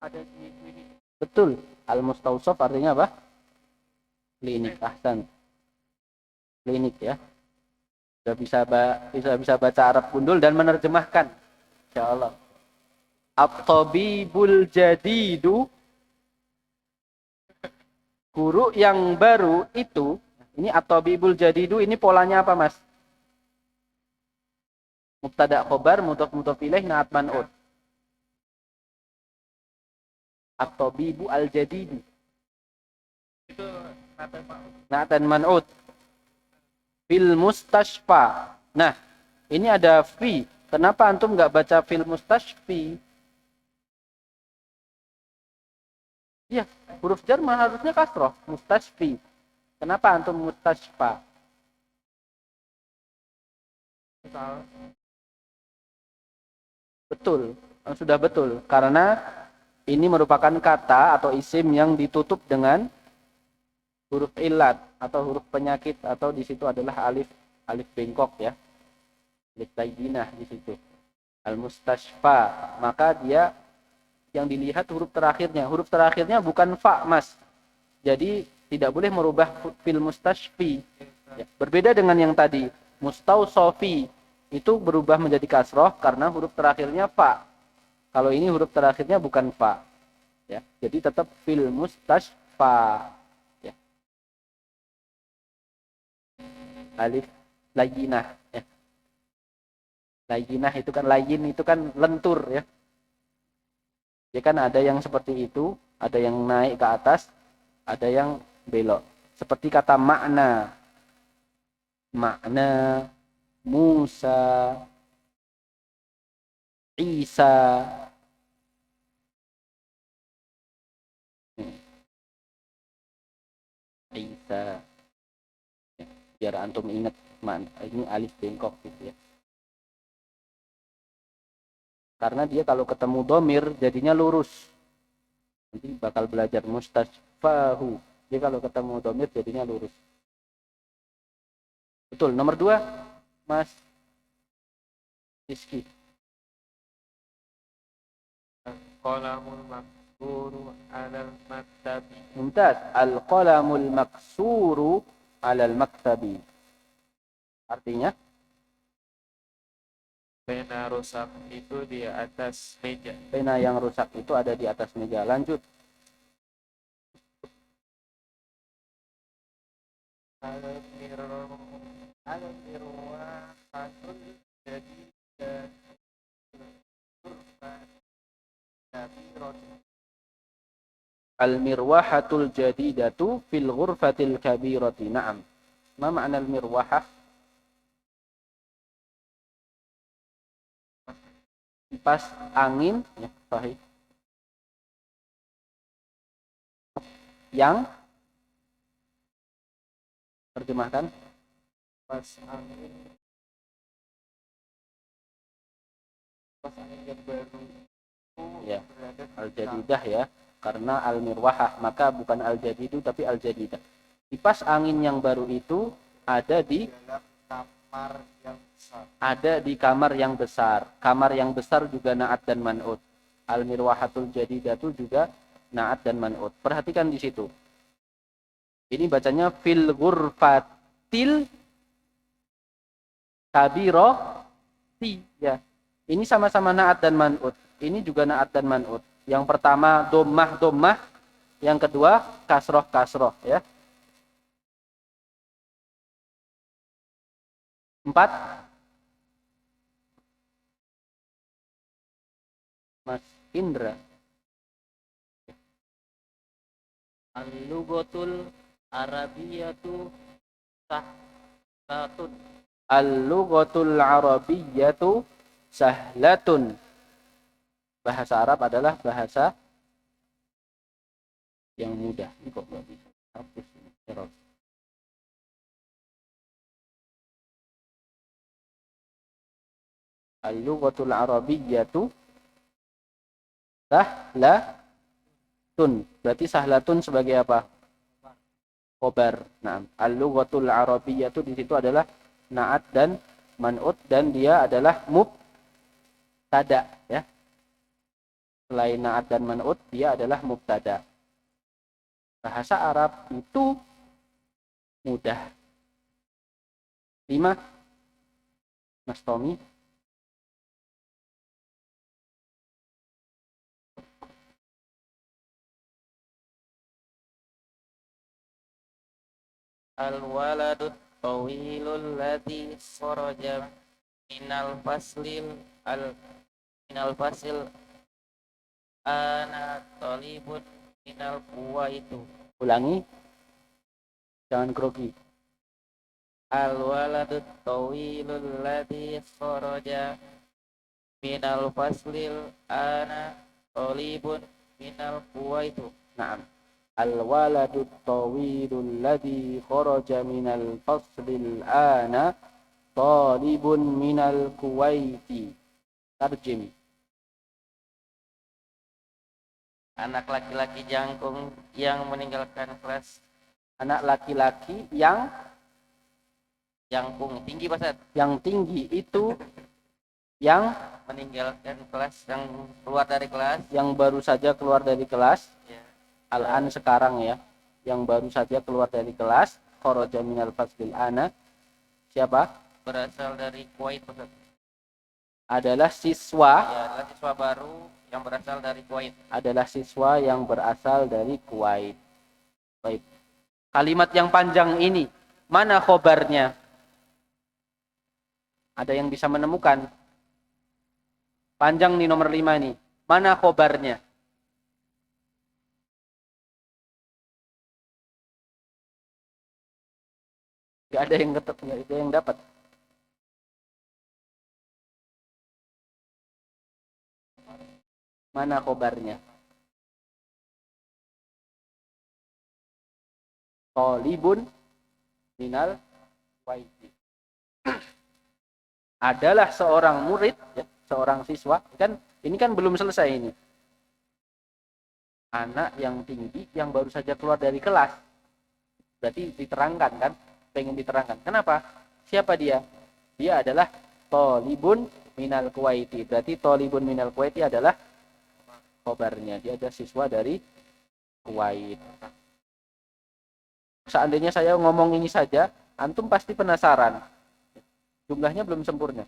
ada di klinik. Betul. Al-mustawsaf artinya apa? Klinik. Ahsan. Klinik ya. Sudah bisa baca Arab gundul dan menerjemahkan. Insyaallah. At-tabibul jadidu, guru yang baru itu. Ini at-tabibul jadidu, ini polanya apa Mas? Mubtada khobar, mudhof ilaih, na'at man'ut. At-tabibu al-jadidu. Itu nata Pak. Na'atan man'ut. Fil mustashfa. Nah, ini ada fi. Kenapa antum nggak baca fil mustashfi? Iya, huruf jar harusnya kasroh. Mustashfi. Kenapa antum mustashfa? Salah. Betul, sudah betul. Karena ini merupakan kata atau isim yang ditutup dengan huruf ilat atau huruf penyakit, atau di situ adalah alif bengkok ya. Alif layyinah di situ. Al-mustashfa, maka dia yang dilihat huruf terakhirnya. Huruf terakhirnya bukan fa, Mas. Jadi tidak boleh merubah fil mustashfi. Ya, berbeda dengan yang tadi, mustausofi itu berubah menjadi kasroh karena huruf terakhirnya fa. Kalau ini huruf terakhirnya bukan fa. Ya, jadi tetap fil mustashfa. Ya. Alif layyinah. Ya. Layyinah itu kan, layin itu kan lentur ya. Ya kan ada yang seperti itu, ada yang naik ke atas, ada yang belok. Seperti kata makna. Makna, Musa, Isa. Isa. Ya, biar antum ingat, ini alif bengkok gitu ya. Karena dia kalau ketemu domir jadinya lurus. Nanti bakal belajar mustashfahu. Dia kalau ketemu domir jadinya lurus. Betul. Nomor 2, Mas Rizky. Qalamul maksuru alal maktabi. Mumtaz. Al-qalamul maksuru alal maktabi. Artinya? Pena rusak itu di atas meja. Pena yang rusak itu ada di atas meja. Lanjut. Al-mirwahatul jadi Al-mirwahatul jadidatu fil ghurfatil kabirati. Naam. Ma makna al-mirwahah? Kipas angin ya, sahih. Yang terjemahkan pas angin yang baru ya, berada di al-jadidah ya, karena al-mirwahah, maka bukan al-jadidu tapi al-jadidah. Kipas angin yang baru itu ada di kamar yang besar. Ada di kamar yang besar. Kamar yang besar juga na'at dan man'ut. Al-mirwahatul jadidatu juga na'at dan man'ut. Perhatikan di situ. Ini bacanya fil ghurfatil kabirati ya. Ini sama-sama na'at dan man'ut. Ini juga na'at dan man'ut. Yang pertama dhammah, yang kedua kasroh ya. 4. Mas Indra. Al-lughatul arabiyatu sahlatun. Al-lughatul arabiyyatu sahlatun. Bahasa Arab adalah bahasa yang mudah. Ini kok nggak bisa hapus ini. Error. Al-lughatul arabiyyatu sahlatun. Berarti sahlatun sebagai apa? Khobar. Nah, al-lughatul arabiyyatu di situ adalah na'at dan man'ut, dan dia adalah mubtada ya. Selain na'at dan man'ut, dia adalah mubtada. Bahasa Arab itu mudah. 5. Mas Tommy. Al-waladut tawilul ladzi kharaja minal fasil ana talibun minal itu. Ulangi, jangan grogi. Al waladu tawilul ladzi kharaja minal faslil ana talibun minal itu. Naam. Al-waladu tawilul ladzi kharaja minal faslil ana talibun minal Kuwaiti. Tarjim. Anak laki-laki jangkung yang meninggalkan kelas. Anak laki-laki yang Jangkung tinggi Pak. yang tinggi itu yang Meninggalkan kelas, yang keluar dari kelas. yang baru saja keluar dari kelas. Ya. Al-an sekarang ya, yang baru saja keluar dari kelas, kharaja minal faslil ana. Siapa? Berasal dari Kuwait Pak. Adalah siswa, Ya, adalah siswa baru yang berasal dari Kuwait. adalah siswa yang berasal dari Kuwait. Baik. Kalimat yang panjang ini, mana khobarnya? Ada yang bisa menemukan? Panjang nih nomor 5 nih. Mana khobarnya? Gak ada yang ketep, gak ada yang dapat. Mana khobarnya? Talibun minal Kuwaiti. Adalah seorang murid, ya, seorang siswa. Kan ini kan belum selesai ini. Anak yang tinggi yang baru saja keluar dari kelas. Berarti diterangkan kan? Pengen diterangkan. Kenapa? Siapa dia? Dia adalah talibun minal Kuwaiti. Berarti talibun minal Kuwaiti adalah khobarnya. Dia ada siswa dari Kuwait. Seandainya saya ngomong ini saja, antum pasti penasaran. Jumlahnya belum sempurna.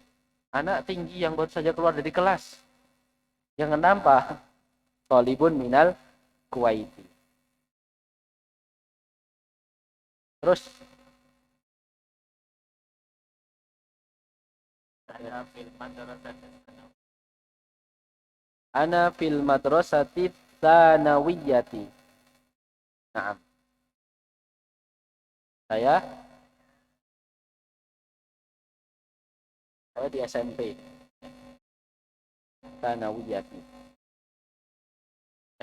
Anak tinggi yang baru saja keluar dari kelas. Yang kenapa? Talibun minal Kuwaiti. Terus ana fil madrasati tsanawiyati. Naam. Saya di SMP. Tsanawiyati.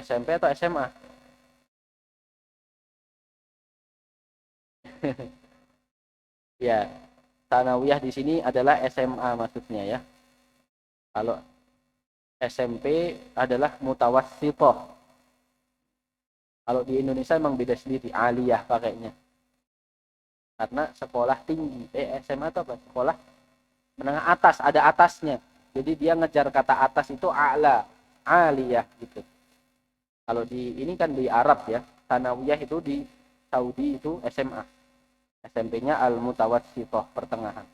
SMP atau SMA? Ya, Tsanawiyah di sini adalah SMA maksudnya ya. Kalau SMP adalah mutawassithah. Kalau di Indonesia memang beda sendiri, aliyah pakainya. Karena sekolah tinggi, SMA itu apa? Sekolah menengah atas, ada atasnya. Jadi dia ngejar kata atas itu a'la, aliyah gitu. Kalau di ini kan di Arab ya, Tsanawiyah itu di Saudi itu SMA. SMP-nya al-mutawassithah, pertengahan.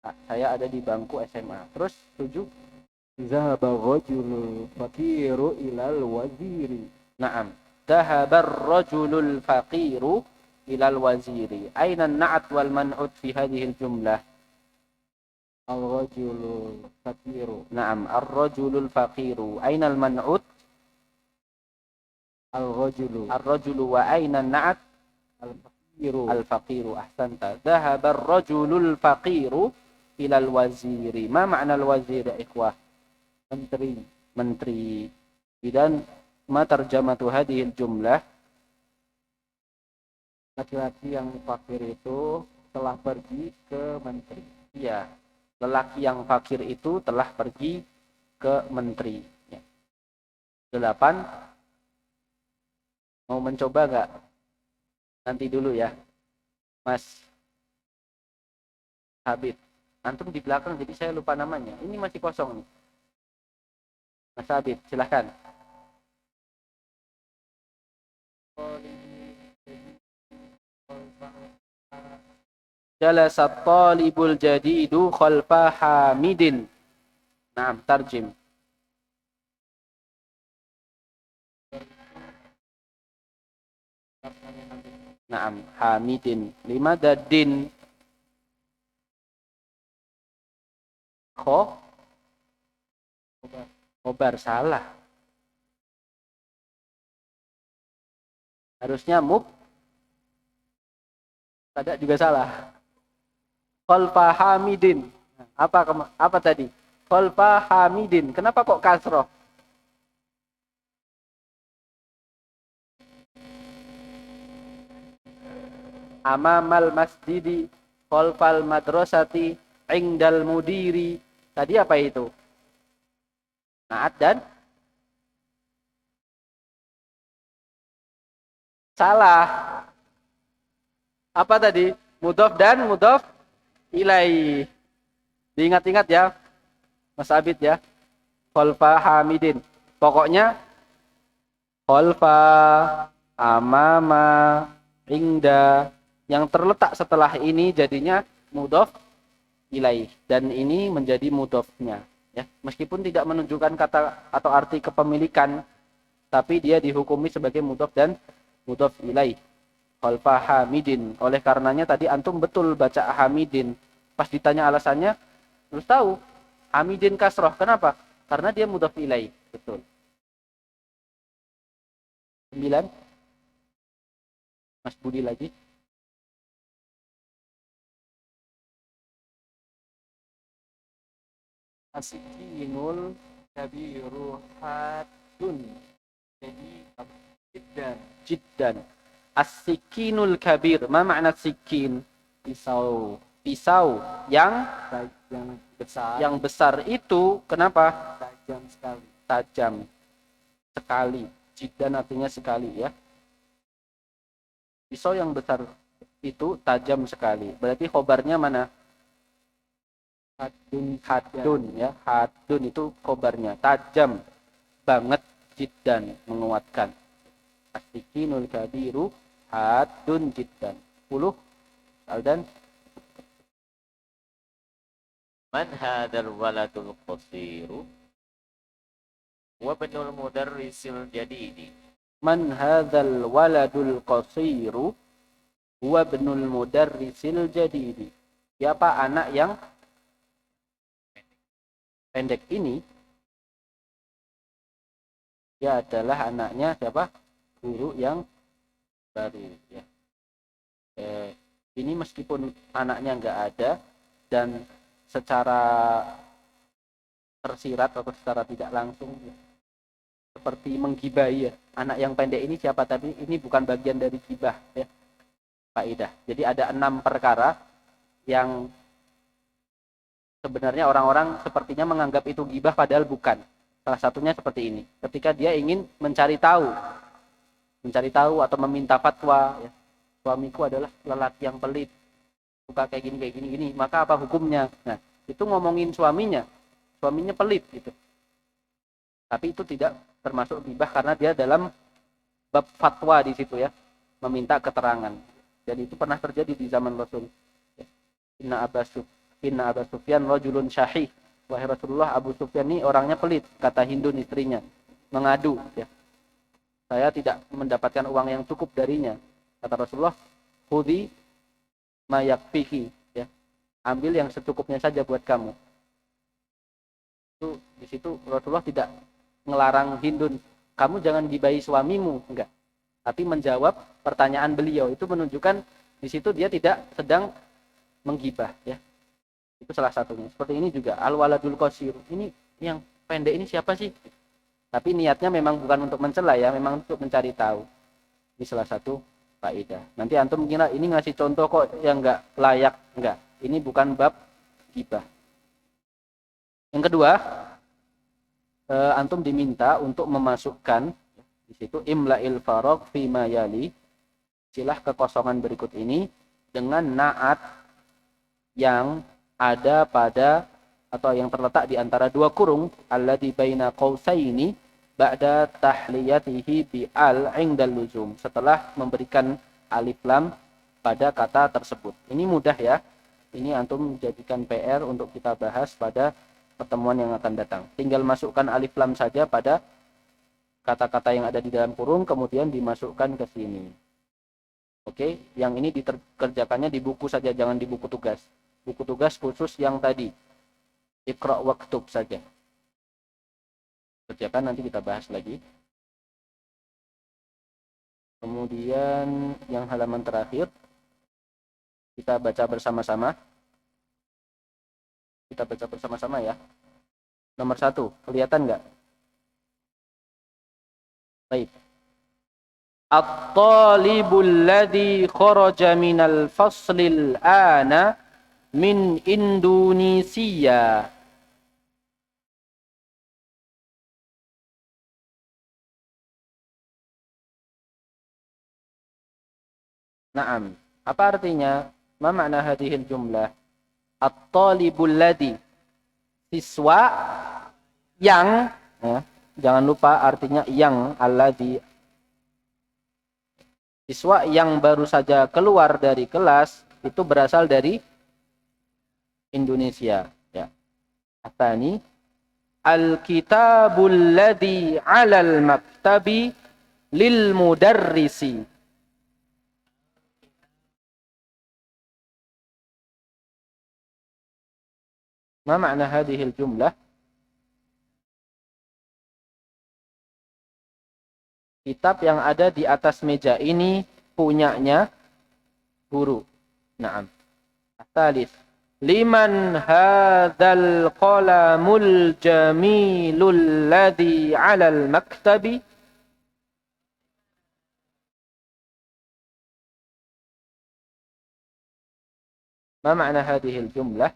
Nah, saya ada di bangku SMA. Terus 7. Zahaba rajulul faqiru ilal waziri. Naam. Zahaba rajulul faqiru ilal waziri. Aina an-na'at wal man'ut fi hadhihi al-jumlah? Ar-rajulul faqiru. Naam, ar-rajulul faqiru. Aina al-man'ut? Al-rajulu. Ar-rajulu wa aina an-na'at? Al-faqiru. Al-faqiru, ahsanta. Zahaba ar-rajulul faqiru ilal waziri. Ma ma'na al-wazir ya ikhwah? Menteri. Dan ma tarjamatu hadhil jumlah? Laki-laki yang fakir itu telah pergi ke menteri. Iya, lelaki yang fakir itu telah pergi ke menteri. Ya. 8. Mau mencoba nggak? Nanti dulu ya, Mas Habib. Antum di belakang, jadi saya lupa namanya. Ini masih kosong nih. Mas Habib, silahkan. Jalasat talibul jadidu khalfa hamidin. Naam, tarjim. Naam, hamidin. Limada din? khobar, salah. Harusnya mubtada juga salah. Khalfa hamidin. Apa tadi? Khalfa hamidin. Kenapa kok kasroh? Amamal masjidi, khalfal madrasati, indal mudiri. Tadi apa itu? Naat dan salah. Apa tadi? Mudhof dan mudhof ilaih. Diingat-ingat ya, Mas Abid ya. Khalfa hamidin. Pokoknya khalfa, amama, inda, yang terletak setelah ini jadinya mudhof ilaih, dan ini menjadi mudhofnya ya. Meskipun tidak menunjukkan kata atau arti kepemilikan, tapi dia dihukumi sebagai mudhof dan mudhof ilaih. Khalfa hamidin. Oleh karenanya tadi antum betul baca hamidin. Pas ditanya alasannya, harus tahu hamidin kasroh. Kenapa? Karena dia mudhof ilaih. Betul. 9. Mas Budi lagi. Asikinul kabiru hadun. Jadi jiddan. Jiddan. As-sikinul kabir. Ma makna sikin? Pisau Pisau yang besar, yang besar itu kenapa? tajam sekali. Tajam sekali. Jiddan artinya sekali ya. Pisau yang besar itu tajam sekali. Berarti khobarnya mana? Hadun ya. Hadun itu khobarnya. Tajam banget, jiddan, menguatkan. As-sikinul kabiru hadun jiddan. 10. Aldan. Man hadzal waladul qasiru wa ibnul mudarrisil jadidi. Man hadzal waladul qasiru huwa ibnul mudarrisil jadidi. Siapa anak yang pendek ini? Dia adalah anaknya siapa? Guru yang baru ya. Ini meskipun anaknya nggak ada dan secara tersirat atau secara tidak langsung ya, seperti menggibahi ya. Anak yang pendek ini siapa, tapi ini bukan bagian dari gibah ya. Faedah. Jadi ada 6 perkara yang sebenarnya orang-orang sepertinya menganggap itu gibah padahal bukan. Salah satunya seperti ini. Ketika dia ingin mencari tahu atau meminta fatwa ya. Suamiku adalah lelaki yang pelit, suka kayak gini, maka apa hukumnya? Nah, itu ngomongin suaminya pelit gitu. Tapi itu tidak termasuk gibah karena dia dalam bab fatwa di situ ya, meminta keterangan. Dan itu pernah terjadi di zaman Rasul. Inna Abu Sufyan rajulun syahih. Wahai Rasulullah, Abu Sufyan ini orangnya pelit, kata Hindun istrinya, mengadu ya. Saya tidak mendapatkan uang yang cukup darinya. Kata Rasulullah, khudhi ma yakfihi ya. Ambil yang secukupnya saja buat kamu. Itu di situ Rasulullah tidak ngelarang Hindun, kamu jangan gibahi suamimu, enggak. Tapi menjawab pertanyaan beliau, itu menunjukkan di situ dia tidak sedang menggibah ya. Itu salah satunya. Seperti ini juga al-waladul qasir. Ini yang pendek ini siapa sih? Tapi niatnya memang bukan untuk mencela ya, memang untuk mencari tahu. Ini salah satu faedah. Nanti antum kira ini ngasih contoh kok yang enggak layak, enggak. Ini bukan bab gibah. Yang kedua, antum diminta untuk memasukkan di situ imla'il faragh fi ma yali. Silah kekosongan berikut ini dengan naat yang ada pada atau yang terletak di antara 2 kurung alladzi baina qausaini ba'da tahliyatihi bi al 'indal luzum, setelah memberikan alif lam pada kata tersebut. Ini mudah ya. Ini antum jadikan PR untuk kita bahas pada pertemuan yang akan datang. Tinggal masukkan alif lam saja pada kata-kata yang ada di dalam kurung, kemudian dimasukkan ke sini. Oke, yang ini dikerjakannya di buku saja, jangan di buku tugas. Buku tugas khusus yang tadi Iqra waktub saja. Kerjakan, nanti kita bahas lagi. Kemudian yang halaman terakhir kita baca bersama-sama. Kita baca bersama-sama ya. Nomor 1, kelihatan nggak? Baik. At-talibul ladzi kharaja minal faslil ana min Indonesia. Naam. Apa artinya? Ma makna hadhil jumlah? At-talibul ladzi, siswa yang, ya, jangan lupa artinya yang, alladzi, siswa yang baru saja keluar dari kelas itu berasal dari Indonesia, ya. Atani al-kitabul ladzi 'alal maktabi lil mudarrisi. Ma makna hadhil jumlah? Kitab yang ada di atas meja ini punyanya guru. Naam. Asalis. Liman hadzal qalamul jamilul ladzi 'alal maktabi? Ma makna hadhil jumlah?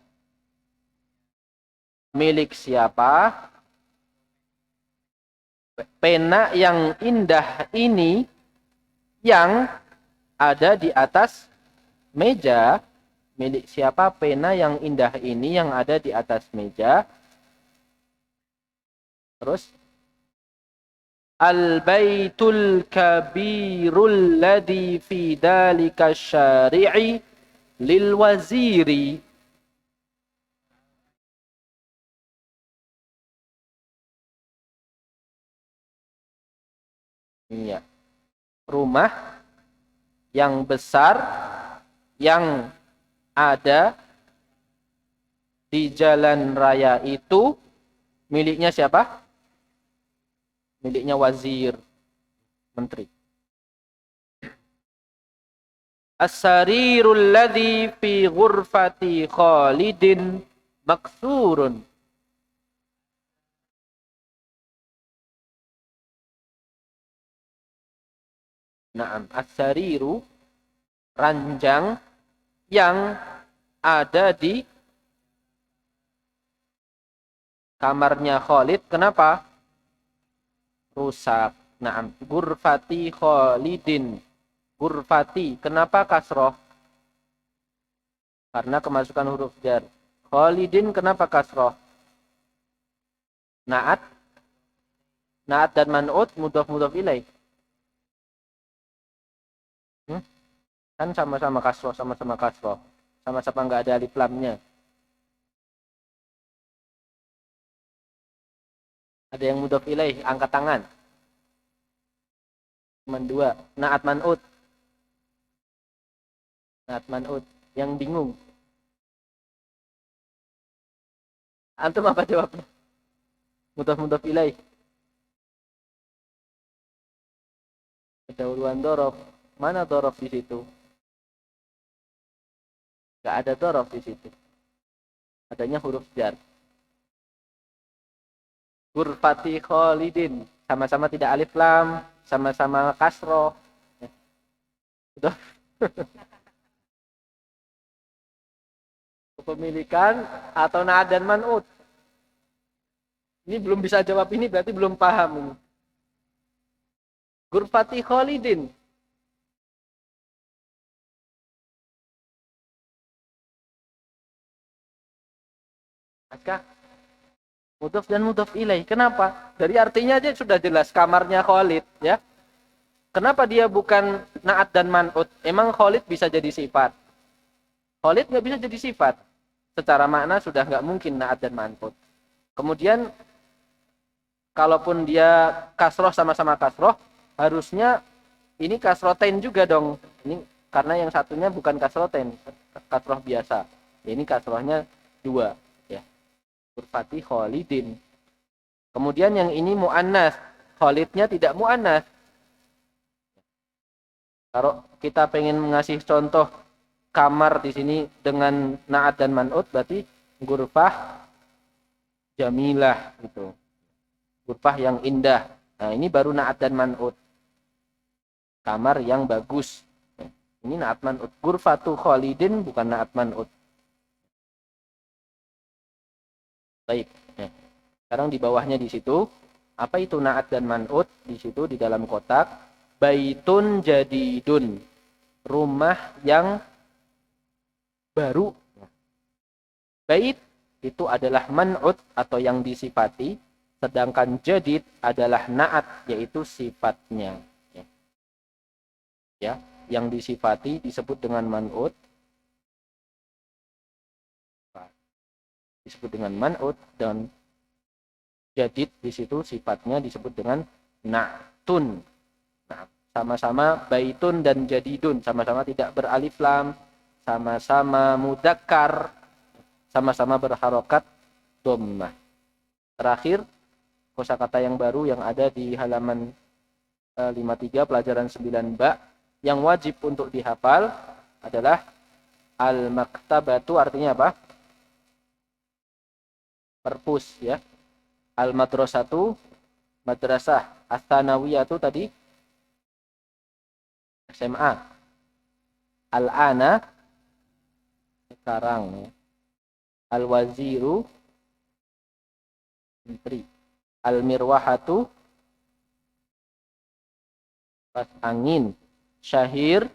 Milik siapa pena yang indah ini yang ada di atas meja? Milik siapa pena yang indah ini yang ada di atas meja? Terus al-baitul kabirul ladzi fi dzalika syari'i lil waziri. Ya. Rumah yang besar yang ada di jalan raya itu miliknya siapa? Miliknya wazir, menteri. As-sarirul ladzi fi ghurfati Khalidin maksurun. Naam, as-sariru, ranjang yang ada di kamarnya Khalid. Kenapa? Rusak. Naam, ghurfati Khalidin. Ghurfati, kenapa kasroh? Karena kemasukan huruf jar. Khalidin, kenapa kasroh? Naat. Naat dan man'ut, mudhaf ilaih. Kan sama-sama kasroh, sama-sama kasroh. Sama-sama nggak ada alif lamnya. Ada yang mudhaf ilaih, angkat tangan. Cuma 2. Naat man'ut. Naat man'ut. Yang bingung. Antum apa jawabnya? Mudhaf ilaih. Kedahuluan dorof. Mana dorof di situ? Gak ada dorof di situ. Adanya huruf jar. Ghurfati Khalidin. Sama-sama tidak alif lam. Sama-sama kasroh. Udah. Kepemilikan atau naat dan man'ut. Ini belum bisa jawab ini, berarti belum paham ini. Ghurfati Khalidin. Askah? Mudhaf dan mudhaf ilaih. Kenapa? Dari artinya aja sudah jelas, kamarnya Khalid, ya. Kenapa dia bukan naat dan man'ut? Emang Khalid bisa jadi sifat? Khalid nggak bisa jadi sifat. Secara makna sudah nggak mungkin naat dan man'ut. Kemudian kalaupun dia kasroh, sama-sama kasroh, harusnya ini kasrotain juga dong. Ini karena yang satunya bukan kasrotain, kasroh biasa. Ya, ini kasrohnya 2. Ghurfati Khalidin. Kemudian yang ini mu'annas. Khalidnya tidak mu'annas. Kalau kita pengen ngasih contoh kamar di sini dengan na'at dan man'ut, berarti ghurfah jamilah gitu. Ghurfah yang indah. Nah, ini baru na'at dan man'ut. Kamar yang bagus. Ini na'at man'ut. Ghurfatu Khalidin bukan na'at man'ut. Baik. Sekarang di bawahnya di situ, apa itu na'at dan man'ut? Di situ di dalam kotak, baitun jadidun. Rumah yang baru. Bait itu adalah man'ut atau yang disifati, sedangkan jadid adalah na'at, yaitu sifatnya. Ya, yang disifati disebut dengan man'ut. Disebut dengan man'ut, dan jadid di situ sifatnya disebut dengan na'tun. Nah, sama-sama baitun dan jadidun, sama-sama tidak beralif lam, sama-sama mudzakkar, sama-sama berharokat dhammah. Terakhir, kosakata yang baru yang ada di halaman 53 pelajaran 9 ba yang wajib untuk dihafal adalah al-maktabatu, artinya apa? Perpus, ya. Al-madrasatu, madrasah. Ats-tsanawiyatu tadi SMA. Al-ana, sekarang, ya. Al-waziru, menteri. Al-mirwahatu, kipas angin. Syahir,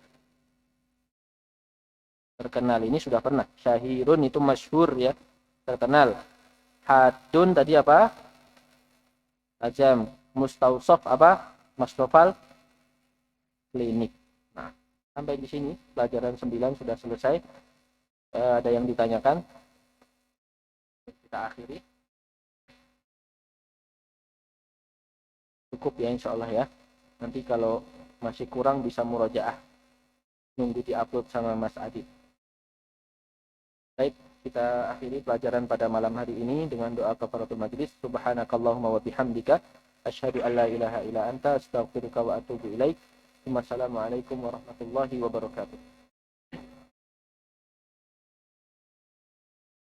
terkenal. Ini sudah pernah. Syahirun itu masyhur, ya, terkenal. Hadun tadi apa? Tajam. Mustausaf apa? Mastofal klinik. Nah, sampai di sini pelajaran 9 sudah selesai. Ada yang ditanyakan? Kita akhiri. Cukup ya, insya Allah ya. Nanti kalau masih kurang bisa murojaah. Nunggu diupload sama Mas Adit. Baik, kita akhiri pelajaran pada malam hari ini dengan doa kafaratul majlis. Subhanakallahumma wa bihamdika asyhadu an la ilaha illa anta astaghfiruka wa atubu ilaik. Wassalamualaikum warahmatullahi wabarakatuh.